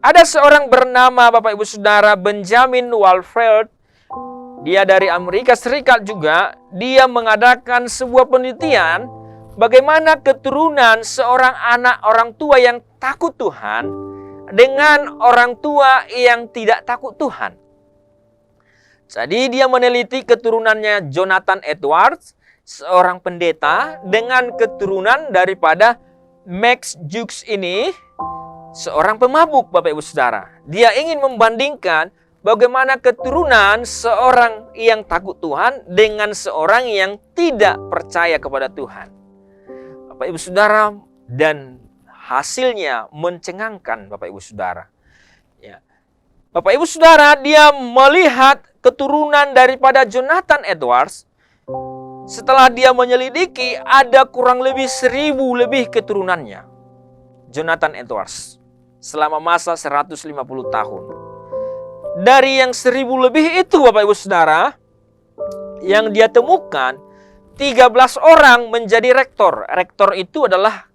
Ada seorang bernama, Bapak Ibu Saudara, Benjamin Walford. Dia dari Amerika Serikat juga. Dia mengadakan sebuah penelitian bagaimana keturunan seorang anak orang tua yang takut Tuhan dengan orang tua yang tidak takut Tuhan. Jadi dia meneliti keturunannya Jonathan Edwards, seorang pendeta, dengan keturunan daripada Max Jukes ini, seorang pemabuk, Bapak Ibu Saudara. Dia ingin membandingkan bagaimana keturunan seorang yang takut Tuhan dengan seorang yang tidak percaya kepada Tuhan. Bapak Ibu Saudara, dan hasilnya mencengangkan, Bapak Ibu Saudara. Ya. Bapak Ibu Saudara, dia melihat keturunan daripada Jonathan Edwards. Setelah dia menyelidiki, ada kurang lebih 1000 lebih keturunannya. Jonathan Edwards selama masa 150 tahun. Dari yang 1000 lebih itu, Bapak Ibu Saudara, yang dia temukan 13 orang menjadi rektor. Rektor itu adalah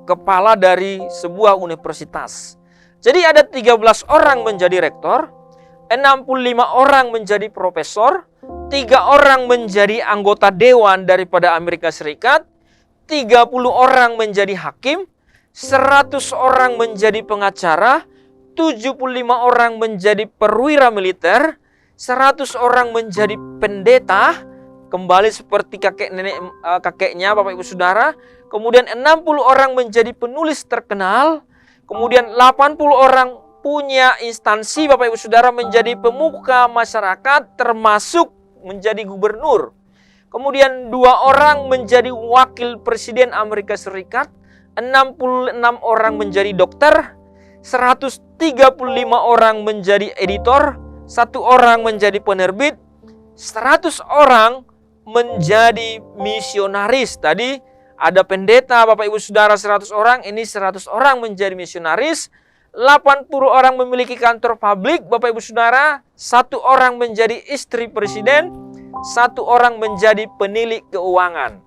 kepala dari sebuah universitas. Jadi ada 13 orang menjadi rektor, 65 orang menjadi profesor, 3 orang menjadi anggota dewan daripada Amerika Serikat, 30 orang menjadi hakim, 100 orang menjadi pengacara, 75 orang menjadi perwira militer, 100 orang menjadi pendeta, kembali seperti kakeknya, Bapak Ibu Saudara. Kemudian 60 orang menjadi penulis terkenal. Kemudian 80 orang punya instansi, Bapak Ibu Saudara, menjadi pemuka masyarakat, termasuk menjadi gubernur. Kemudian 2 orang menjadi wakil presiden Amerika Serikat. 66 orang menjadi dokter. 135 orang menjadi editor. 1 orang menjadi penerbit. 100 orang menjadi misionaris. Tadi ada pendeta, Bapak Ibu Saudara, 100 orang. Ini 100 orang menjadi misionaris. 80 orang memiliki kantor publik, Bapak Ibu Saudara. 1 orang menjadi istri presiden. 1 orang menjadi penilik keuangan.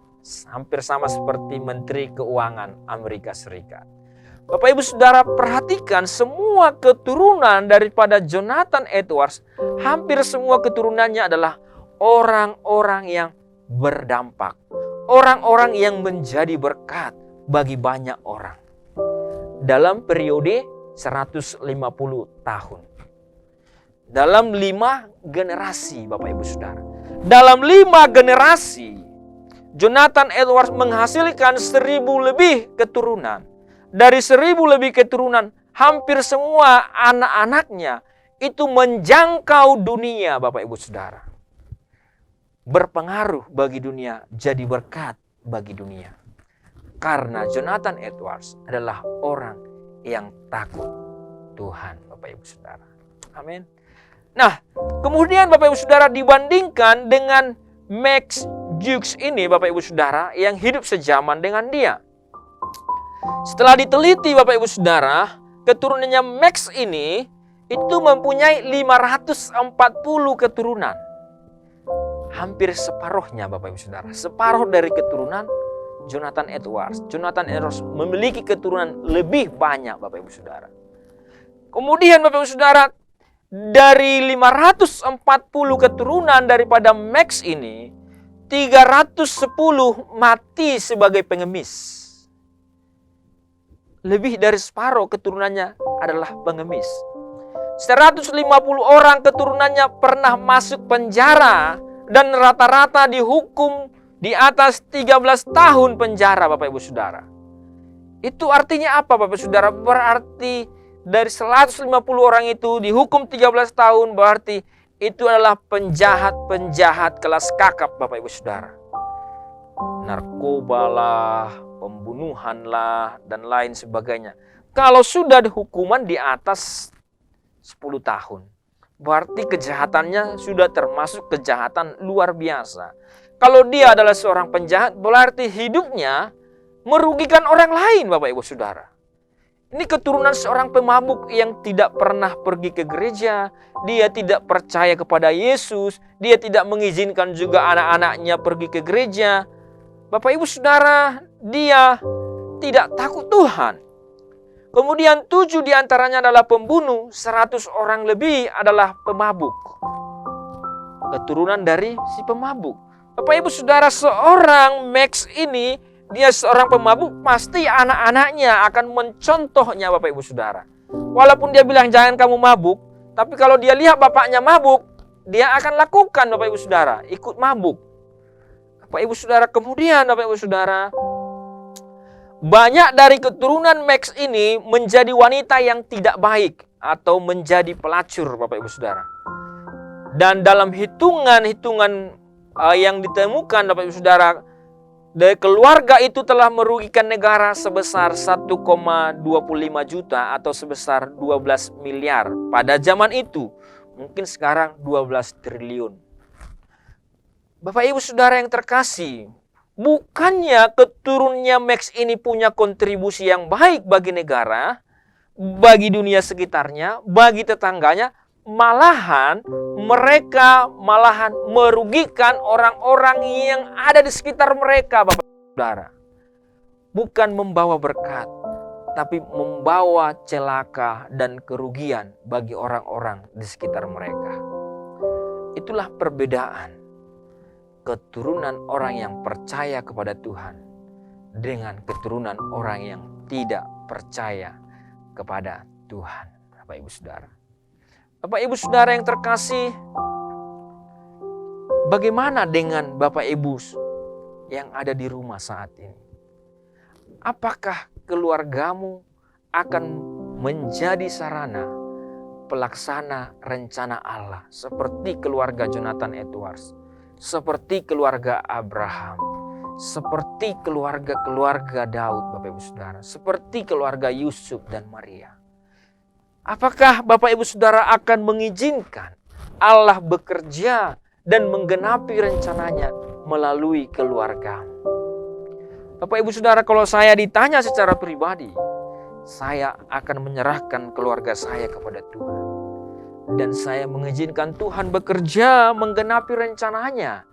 Hampir sama seperti Menteri Keuangan Amerika Serikat. Bapak Ibu Saudara, perhatikan semua keturunan daripada Jonathan Edwards. Hampir semua keturunannya adalah orang-orang yang berdampak. Orang-orang yang menjadi berkat bagi banyak orang. Dalam periode 150 tahun. Dalam 5 generasi, Bapak Ibu Saudara. Dalam 5 generasi, Jonathan Edwards menghasilkan 1000 lebih keturunan. Dari 1000 lebih keturunan, hampir semua anak-anaknya itu menjangkau dunia, Bapak Ibu Saudara. Berpengaruh bagi dunia, jadi berkat bagi dunia. Karena Jonathan Edwards adalah orang yang takut Tuhan, Bapak Ibu Saudara. Amin. Nah, kemudian Bapak Ibu Saudara, dibandingkan dengan Max Jukes ini, Bapak Ibu Saudara, yang hidup sejaman dengan dia. Setelah diteliti, Bapak Ibu Saudara, keturunannya Max ini itu mempunyai 540 keturunan. Hampir separuhnya, Bapak Ibu Saudara. Separuh dari keturunan Jonathan Edwards. Jonathan Edwards memiliki keturunan lebih banyak, Bapak Ibu Saudara. Kemudian Bapak Ibu Saudara, dari 540 keturunan daripada Max ini, 310 mati sebagai pengemis. Lebih dari separuh keturunannya adalah pengemis. 150 orang keturunannya pernah masuk penjara dan rata-rata dihukum di atas 13 tahun penjara, Bapak Ibu Saudara. Itu artinya apa, Bapak Ibu Saudara? Berarti dari 150 orang itu dihukum 13 tahun, berarti itu adalah penjahat-penjahat kelas kakap, Bapak Ibu Saudara. Narkoba lah, pembunuhan lah, dan lain sebagainya. Kalau sudah hukuman di atas 10 tahun, berarti kejahatannya sudah termasuk kejahatan luar biasa. Kalau dia adalah seorang penjahat, berarti hidupnya merugikan orang lain, Bapak Ibu Saudara. Ini keturunan seorang pemabuk yang tidak pernah pergi ke gereja. Dia tidak percaya kepada Yesus. Dia tidak mengizinkan juga anak-anaknya pergi ke gereja. Bapak Ibu Saudara, dia tidak takut Tuhan. Kemudian 7 diantaranya adalah pembunuh. 100 orang lebih adalah pemabuk. Keturunan dari si pemabuk. Bapak Ibu Saudara, seorang Max ini, dia seorang pemabuk, pasti anak-anaknya akan mencontohnya, Bapak Ibu Saudara. Walaupun dia bilang jangan kamu mabuk, tapi kalau dia lihat bapaknya mabuk, dia akan lakukan, Bapak Ibu Saudara, ikut mabuk. Bapak Ibu Saudara, kemudian Bapak Ibu Saudara, banyak dari keturunan Max ini menjadi wanita yang tidak baik atau menjadi pelacur, Bapak Ibu Saudara. Dan dalam hitungan-hitungan yang ditemukan, Bapak Ibu Saudara, dari keluarga itu telah merugikan negara sebesar 1,25 juta atau sebesar 12 miliar. Pada zaman itu, mungkin sekarang 12 triliun. Bapak Ibu Saudara yang terkasih, bukannya keturunannya Max ini punya kontribusi yang baik bagi negara, bagi dunia sekitarnya, bagi tetangganya, malahan mereka merugikan orang-orang yang ada di sekitar mereka, Bapak Saudara. Bukan membawa berkat, tapi membawa celaka dan kerugian bagi orang-orang di sekitar mereka. Itulah perbedaan keturunan orang yang percaya kepada Tuhan dengan keturunan orang yang tidak percaya kepada Tuhan, Bapak Ibu Saudara. Bapak Ibu Saudara yang terkasih, bagaimana dengan Bapak Ibu yang ada di rumah saat ini? Apakah keluargamu akan menjadi sarana pelaksana rencana Allah seperti keluarga Jonathan Edwards, seperti keluarga Abraham, seperti keluarga Daud, Bapak Ibu Saudara, seperti keluarga Yusuf dan Maria? Apakah Bapak Ibu Saudara akan mengizinkan Allah bekerja dan menggenapi rencananya melalui keluargamu? Bapak Ibu Saudara, kalau saya ditanya secara pribadi, saya akan menyerahkan keluarga saya kepada Tuhan. Dan saya mengizinkan Tuhan bekerja menggenapi rencananya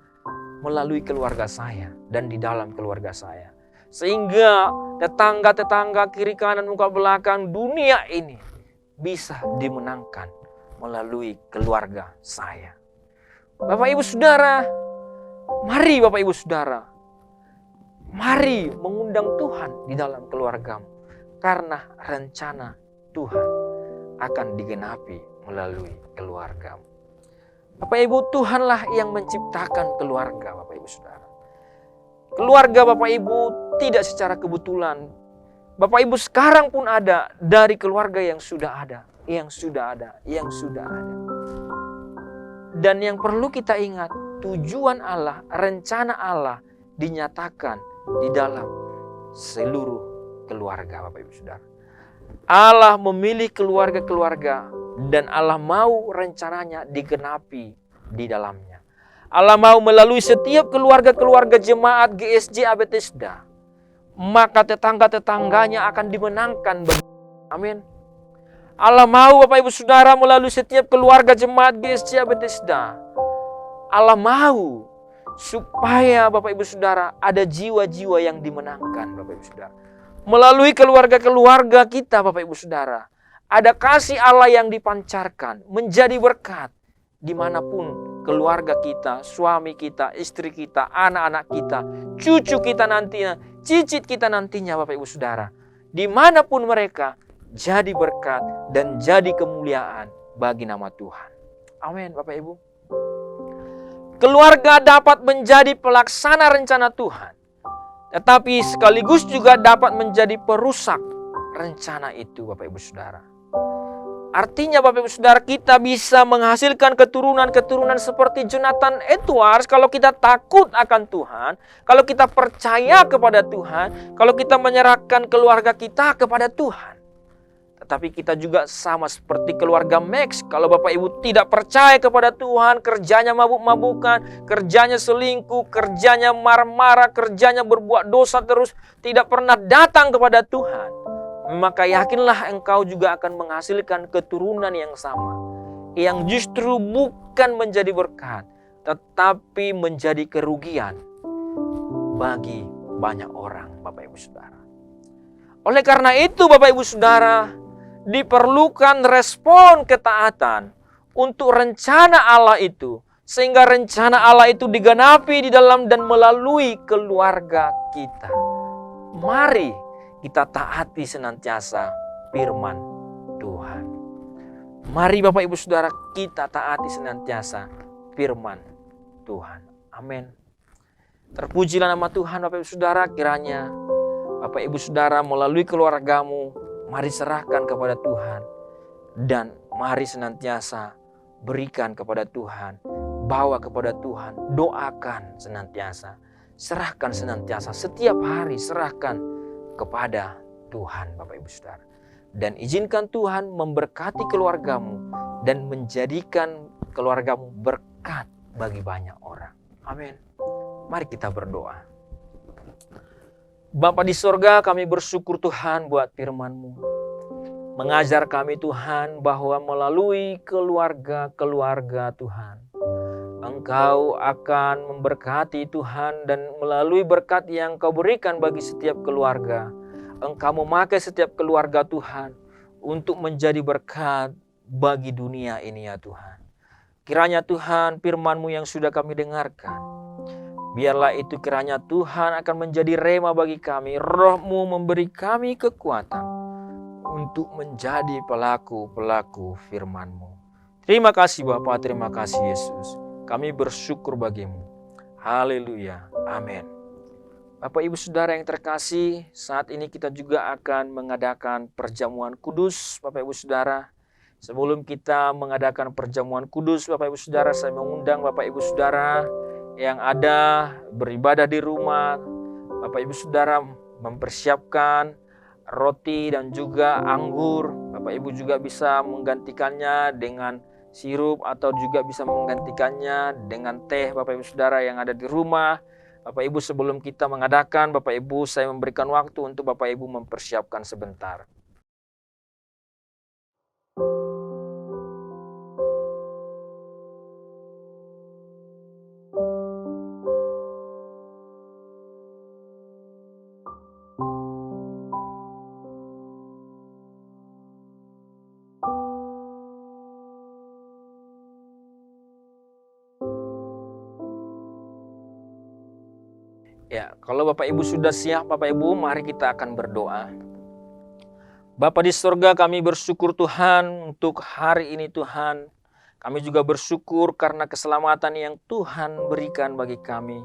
melalui keluarga saya dan di dalam keluarga saya. Sehingga tetangga-tetangga kiri kanan muka belakang dunia ini bisa dimenangkan melalui keluarga saya. Bapak Ibu Saudara, mari Bapak Ibu Saudara, mari mengundang Tuhan di dalam keluargamu. Karena rencana Tuhan akan digenapi melalui keluargamu. Bapak Ibu, Tuhanlah yang menciptakan keluarga, Bapak Ibu Saudara. Keluarga Bapak Ibu tidak secara kebetulan. Bapak Ibu sekarang pun ada dari keluarga yang sudah ada, yang sudah ada, yang sudah ada. Dan yang perlu kita ingat, tujuan Allah, rencana Allah dinyatakan di dalam seluruh keluarga, Bapak Ibu Saudara. Allah memilih keluarga-keluarga dan Allah mau rencananya digenapi di dalamnya. Allah mau melalui setiap keluarga-keluarga jemaat GSJ Bethesda, maka tetangga-tetangganya akan dimenangkan. Amin. Allah mau Bapak Ibu Saudara melalui setiap keluarga jemaat GSJ Bethesda. Allah mau supaya Bapak Ibu Saudara ada jiwa-jiwa yang dimenangkan, Bapak Ibu Saudara. Melalui keluarga-keluarga kita, Bapak Ibu Saudara, Ada kasih Allah yang dipancarkan, menjadi berkat dimanapun keluarga kita, suami kita, istri kita, anak-anak kita, cucu kita nantinya, cicit kita nantinya Bapak Ibu Saudara. Dimanapun mereka, jadi berkat dan jadi kemuliaan bagi nama Tuhan. Amin Bapak Ibu. Keluarga dapat menjadi pelaksana rencana Tuhan, tetapi sekaligus juga dapat menjadi perusak rencana itu Bapak Ibu Saudara. Artinya Bapak Ibu Saudara, kita bisa menghasilkan keturunan-keturunan seperti Jonathan Edwards kalau kita takut akan Tuhan, kalau kita percaya kepada Tuhan, kalau kita menyerahkan keluarga kita kepada Tuhan. Tetapi kita juga sama seperti keluarga Max. Kalau Bapak Ibu tidak percaya kepada Tuhan, kerjanya mabuk-mabukan, kerjanya selingkuh, kerjanya marah-marah, kerjanya berbuat dosa terus, tidak pernah datang kepada Tuhan, maka yakinlah engkau juga akan menghasilkan keturunan yang sama, yang justru bukan menjadi berkat, tetapi menjadi kerugian bagi banyak orang Bapak Ibu Saudara. Oleh karena itu Bapak Ibu Saudara, diperlukan respon ketaatan untuk rencana Allah itu, sehingga rencana Allah itu digenapi di dalam dan melalui keluarga kita. Mari kita taati senantiasa firman Tuhan. Mari Bapak Ibu Saudara, kita taati senantiasa firman Tuhan. Amin. Terpujilah nama Tuhan Bapak Ibu Saudara. Kiranya Bapak Ibu Saudara melalui keluargamu, mari serahkan kepada Tuhan. Dan mari senantiasa berikan kepada Tuhan, bawa kepada Tuhan, doakan senantiasa, serahkan senantiasa, setiap hari serahkan kepada Tuhan Bapak Ibu Saudara. Dan izinkan Tuhan memberkati keluargamu dan menjadikan keluargamu berkat bagi banyak orang. Amin. Mari kita berdoa. Bapa di sorga, kami bersyukur Tuhan buat firman-Mu. Mengajar kami Tuhan bahwa melalui keluarga-keluarga Tuhan, Engkau akan memberkati Tuhan, dan melalui berkat yang Kau berikan bagi setiap keluarga, Engkau memakai setiap keluarga Tuhan untuk menjadi berkat bagi dunia ini ya Tuhan. Kiranya Tuhan firman-Mu yang sudah kami dengarkan, biarlah itu kiranya Tuhan akan menjadi rema bagi kami. Roh-Mu memberi kami kekuatan untuk menjadi pelaku-pelaku firman-Mu. Terima kasih Bapa, terima kasih Yesus. Kami bersyukur bagimu. Haleluya. Amin. Bapak Ibu Saudara yang terkasih, saat ini kita juga akan mengadakan perjamuan kudus Bapak Ibu Saudara. Sebelum kita mengadakan perjamuan kudus Bapak Ibu Saudara, saya mengundang Bapak Ibu Saudara yang ada beribadah di rumah, Bapak Ibu Saudara mempersiapkan roti dan juga anggur. Bapak Ibu juga bisa menggantikannya dengan sirup atau juga bisa menggantikannya dengan teh Bapak Ibu Saudara yang ada di rumah. Bapak Ibu, sebelum kita mengadakan, Bapak Ibu, saya memberikan waktu untuk Bapak Ibu mempersiapkan sebentar. Ya, kalau Bapak Ibu sudah siap, Bapak Ibu, mari kita akan berdoa. Bapa di surga, kami bersyukur Tuhan untuk hari ini Tuhan. Kami juga bersyukur karena keselamatan yang Tuhan berikan bagi kami.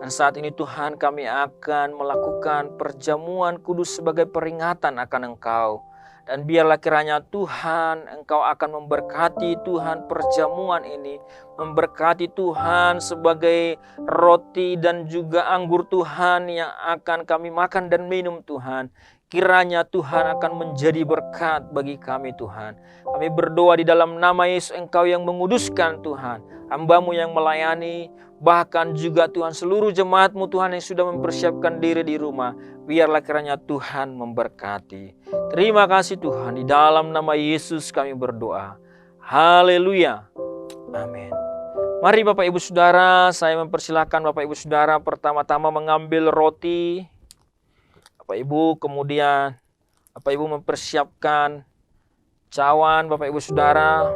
Dan saat ini Tuhan, kami akan melakukan perjamuan kudus sebagai peringatan akan Engkau. Dan biarlah kiranya Tuhan, Engkau akan memberkati Tuhan perjamuan ini. Memberkati Tuhan sebagai roti dan juga anggur Tuhan yang akan kami makan dan minum Tuhan. Kiranya Tuhan akan menjadi berkat bagi kami Tuhan. Kami berdoa di dalam nama Yesus, Engkau yang menguduskan Tuhan. Hamba-Mu yang melayani, bahkan juga Tuhan seluruh jemaat-Mu Tuhan yang sudah mempersiapkan diri di rumah. Biarlah kiranya Tuhan memberkati. Terima kasih Tuhan, di dalam nama Yesus kami berdoa. Haleluya. Amin. Mari Bapak Ibu Saudara, saya mempersilahkan Bapak Ibu Saudara pertama-tama mengambil roti. Bapak Ibu, kemudian Bapak Ibu mempersiapkan cawan Bapak Ibu Saudara.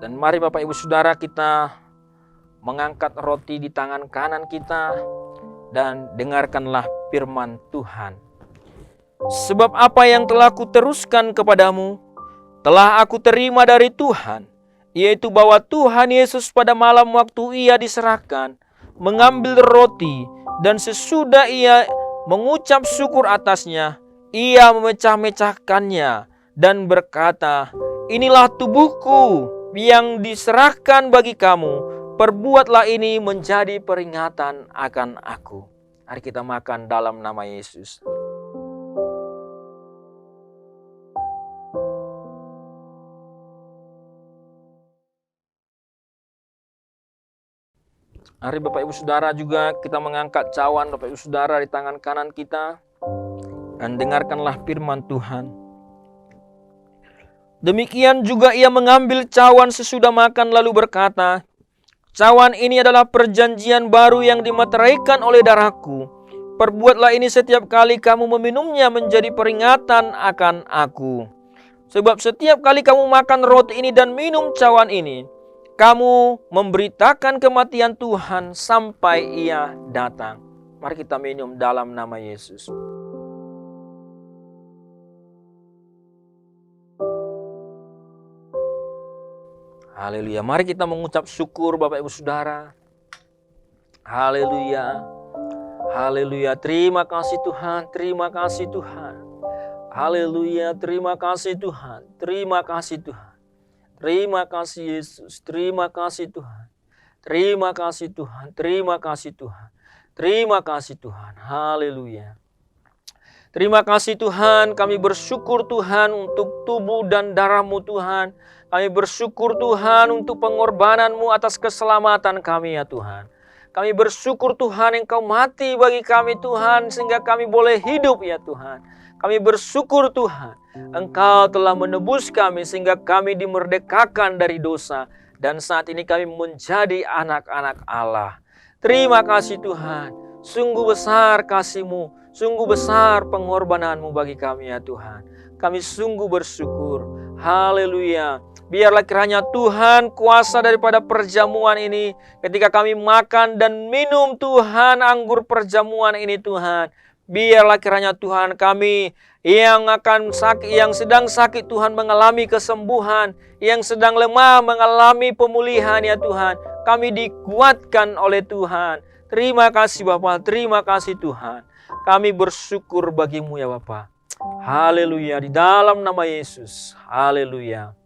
Dan mari Bapak Ibu Saudara kita mengangkat roti di tangan kanan kita dan dengarkanlah firman Tuhan. Sebab apa yang telah kuteruskan kepadamu telah aku terima dari Tuhan, yaitu bahwa Tuhan Yesus pada malam waktu ia diserahkan mengambil roti, dan sesudah ia mengucap syukur atasnya, ia memecah-mecahkannya dan berkata, "Inilah tubuhku yang diserahkan bagi kamu. Perbuatlah ini menjadi peringatan akan aku." Mari kita makan dalam nama Yesus. Mari Bapak Ibu Saudara juga kita mengangkat cawan Bapak Ibu Saudara di tangan kanan kita dan dengarkanlah firman Tuhan. Demikian juga ia mengambil cawan sesudah makan lalu berkata, "Cawan ini adalah perjanjian baru yang dimeteraikan oleh darahku. Perbuatlah ini setiap kali kamu meminumnya menjadi peringatan akan aku. Sebab setiap kali kamu makan roti ini dan minum cawan ini, kamu memberitakan kematian Tuhan sampai ia datang." Mari kita minum dalam nama Yesus. Haleluya. Mari kita mengucap syukur Bapak Ibu Saudara. Haleluya. Haleluya. Terima kasih Tuhan. Terima kasih Tuhan. Haleluya. Terima kasih Tuhan. Terima kasih Tuhan. Terima kasih Yesus. Terima kasih Tuhan. Terima kasih Tuhan. Terima kasih Tuhan. Terima kasih Tuhan. Haleluya. Terima kasih Tuhan, kami bersyukur Tuhan untuk tubuh dan darah-Mu Tuhan. Kami bersyukur Tuhan untuk pengorbanan-Mu atas keselamatan kami ya Tuhan. Kami bersyukur Tuhan Engkau mati bagi kami Tuhan sehingga kami boleh hidup ya Tuhan. Kami bersyukur Tuhan Engkau telah menebus kami sehingga kami dimerdekakan dari dosa. Dan saat ini kami menjadi anak-anak Allah. Terima kasih Tuhan, sungguh besar kasih-Mu, sungguh besar pengorbanan-Mu bagi kami ya Tuhan. Kami sungguh bersyukur. Haleluya. Biarlah kiranya Tuhan kuasa daripada perjamuan ini. Ketika kami makan dan minum Tuhan anggur perjamuan ini Tuhan. Biarlah kiranya Tuhan kami yang akan sakit, yang sedang sakit Tuhan mengalami kesembuhan. Yang sedang lemah mengalami pemulihan ya Tuhan. Kami dikuatkan oleh Tuhan. Terima kasih Bapa, terima kasih Tuhan. Kami bersyukur bagi-Mu ya Bapa. Haleluya, di dalam nama Yesus. Haleluya.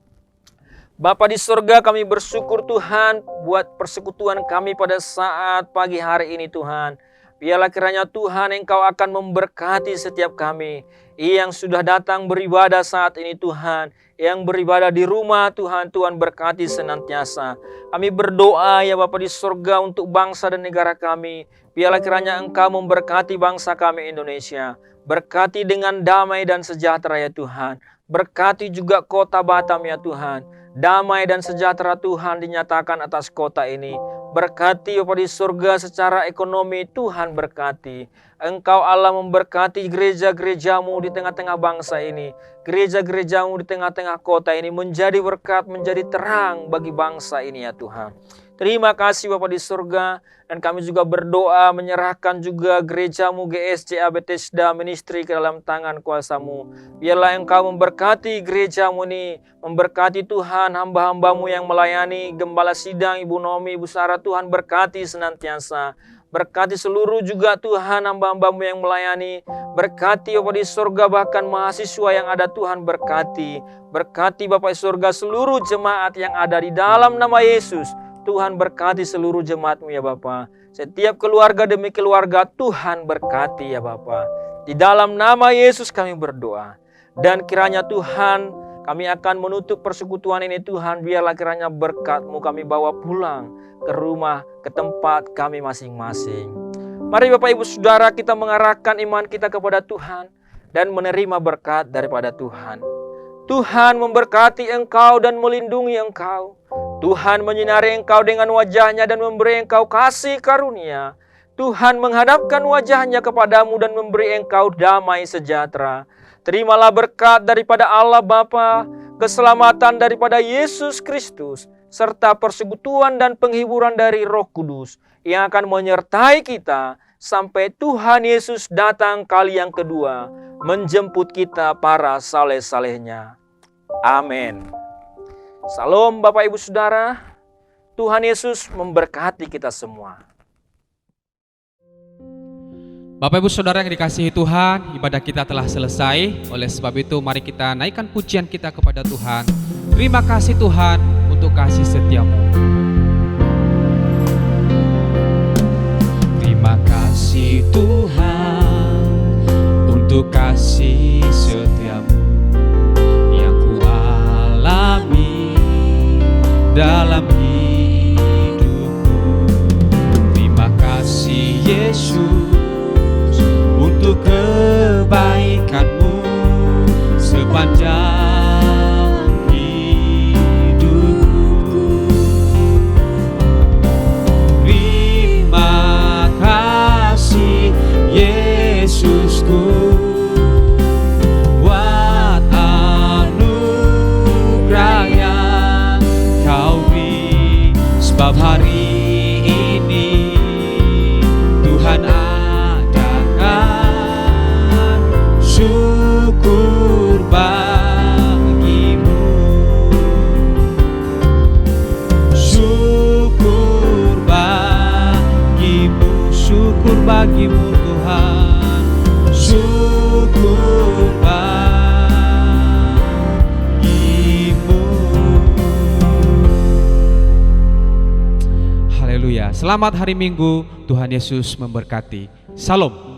Bapa di surga, kami bersyukur Tuhan buat persekutuan kami pada saat pagi hari ini Tuhan. Biarlah kiranya Tuhan Engkau akan memberkati setiap kami yang sudah datang beribadah saat ini Tuhan. Yang beribadah di rumah Tuhan, Tuhan berkati senantiasa. Kami berdoa ya Bapa di surga untuk bangsa dan negara kami. Biarlah kiranya Engkau memberkati bangsa kami Indonesia. Berkati dengan damai dan sejahtera ya Tuhan. Berkati juga kota Batam ya Tuhan. Damai dan sejahtera Tuhan dinyatakan atas kota ini. Berkati Bapa di surga secara ekonomi Tuhan berkati. Engkau Allah memberkati gereja-gereja-Mu di tengah-tengah bangsa ini. Gereja-gereja-Mu di tengah-tengah kota ini menjadi berkat, menjadi terang bagi bangsa ini ya Tuhan. Terima kasih Bapa di surga. Dan kami juga berdoa menyerahkan juga gereja-Mu GSCA Bethesda Ministry ke dalam tangan kuasa-Mu. Biarlah Engkau memberkati gereja-Mu ini. Memberkati Tuhan hamba-hamba-Mu yang melayani. Gembala sidang Ibu Nomi, Ibu Sarah, Tuhan berkati senantiasa. Berkati seluruh juga Tuhan hamba-hamba-Mu yang melayani. Berkati Bapa di surga bahkan mahasiswa yang ada Tuhan berkati. Berkati Bapa di surga seluruh jemaat yang ada di dalam nama Yesus. Tuhan berkati seluruh jemaat-Mu ya Bapa. Setiap keluarga demi keluarga Tuhan berkati ya Bapa. Di dalam nama Yesus kami berdoa. Dan kiranya Tuhan kami akan menutup persekutuan ini Tuhan. Biarlah kiranya berkat-Mu kami bawa pulang ke rumah, ke tempat kami masing-masing. Mari Bapak Ibu Saudara kita mengarahkan iman kita kepada Tuhan. Dan menerima berkat daripada Tuhan. Tuhan memberkati engkau dan melindungi engkau. Tuhan menyinari engkau dengan wajah-Nya dan memberi engkau kasih karunia. Tuhan menghadapkan wajahnya kepadamu dan memberi engkau damai sejahtera. Terimalah berkat daripada Allah Bapa, keselamatan daripada Yesus Kristus, serta persekutuan dan penghiburan dari Roh Kudus yang akan menyertai kita sampai Tuhan Yesus datang kali yang kedua, menjemput kita para saleh-salehnya. Amin. Salam Bapak Ibu Saudara, Tuhan Yesus memberkati kita semua. Bapak Ibu Saudara yang dikasihi Tuhan, ibadah kita telah selesai. Oleh sebab itu mari kita naikkan pujian kita kepada Tuhan. Terima kasih Tuhan untuk kasih setiamu. Terima kasih Tuhan untuk kasih setiamu yang ku alami dalam hidupku. Terima kasih Yesus untuk kebaikanmu sepanjang hidupku. Terima kasih Yesusku buat anugerah yang kau beri, sebab hari ini Tuhan syukur bagimu, syukur bagimu, syukur bagimu Tuhan, syukur bagimu. Haleluya. Selamat hari Minggu, Tuhan Yesus memberkati. Salam.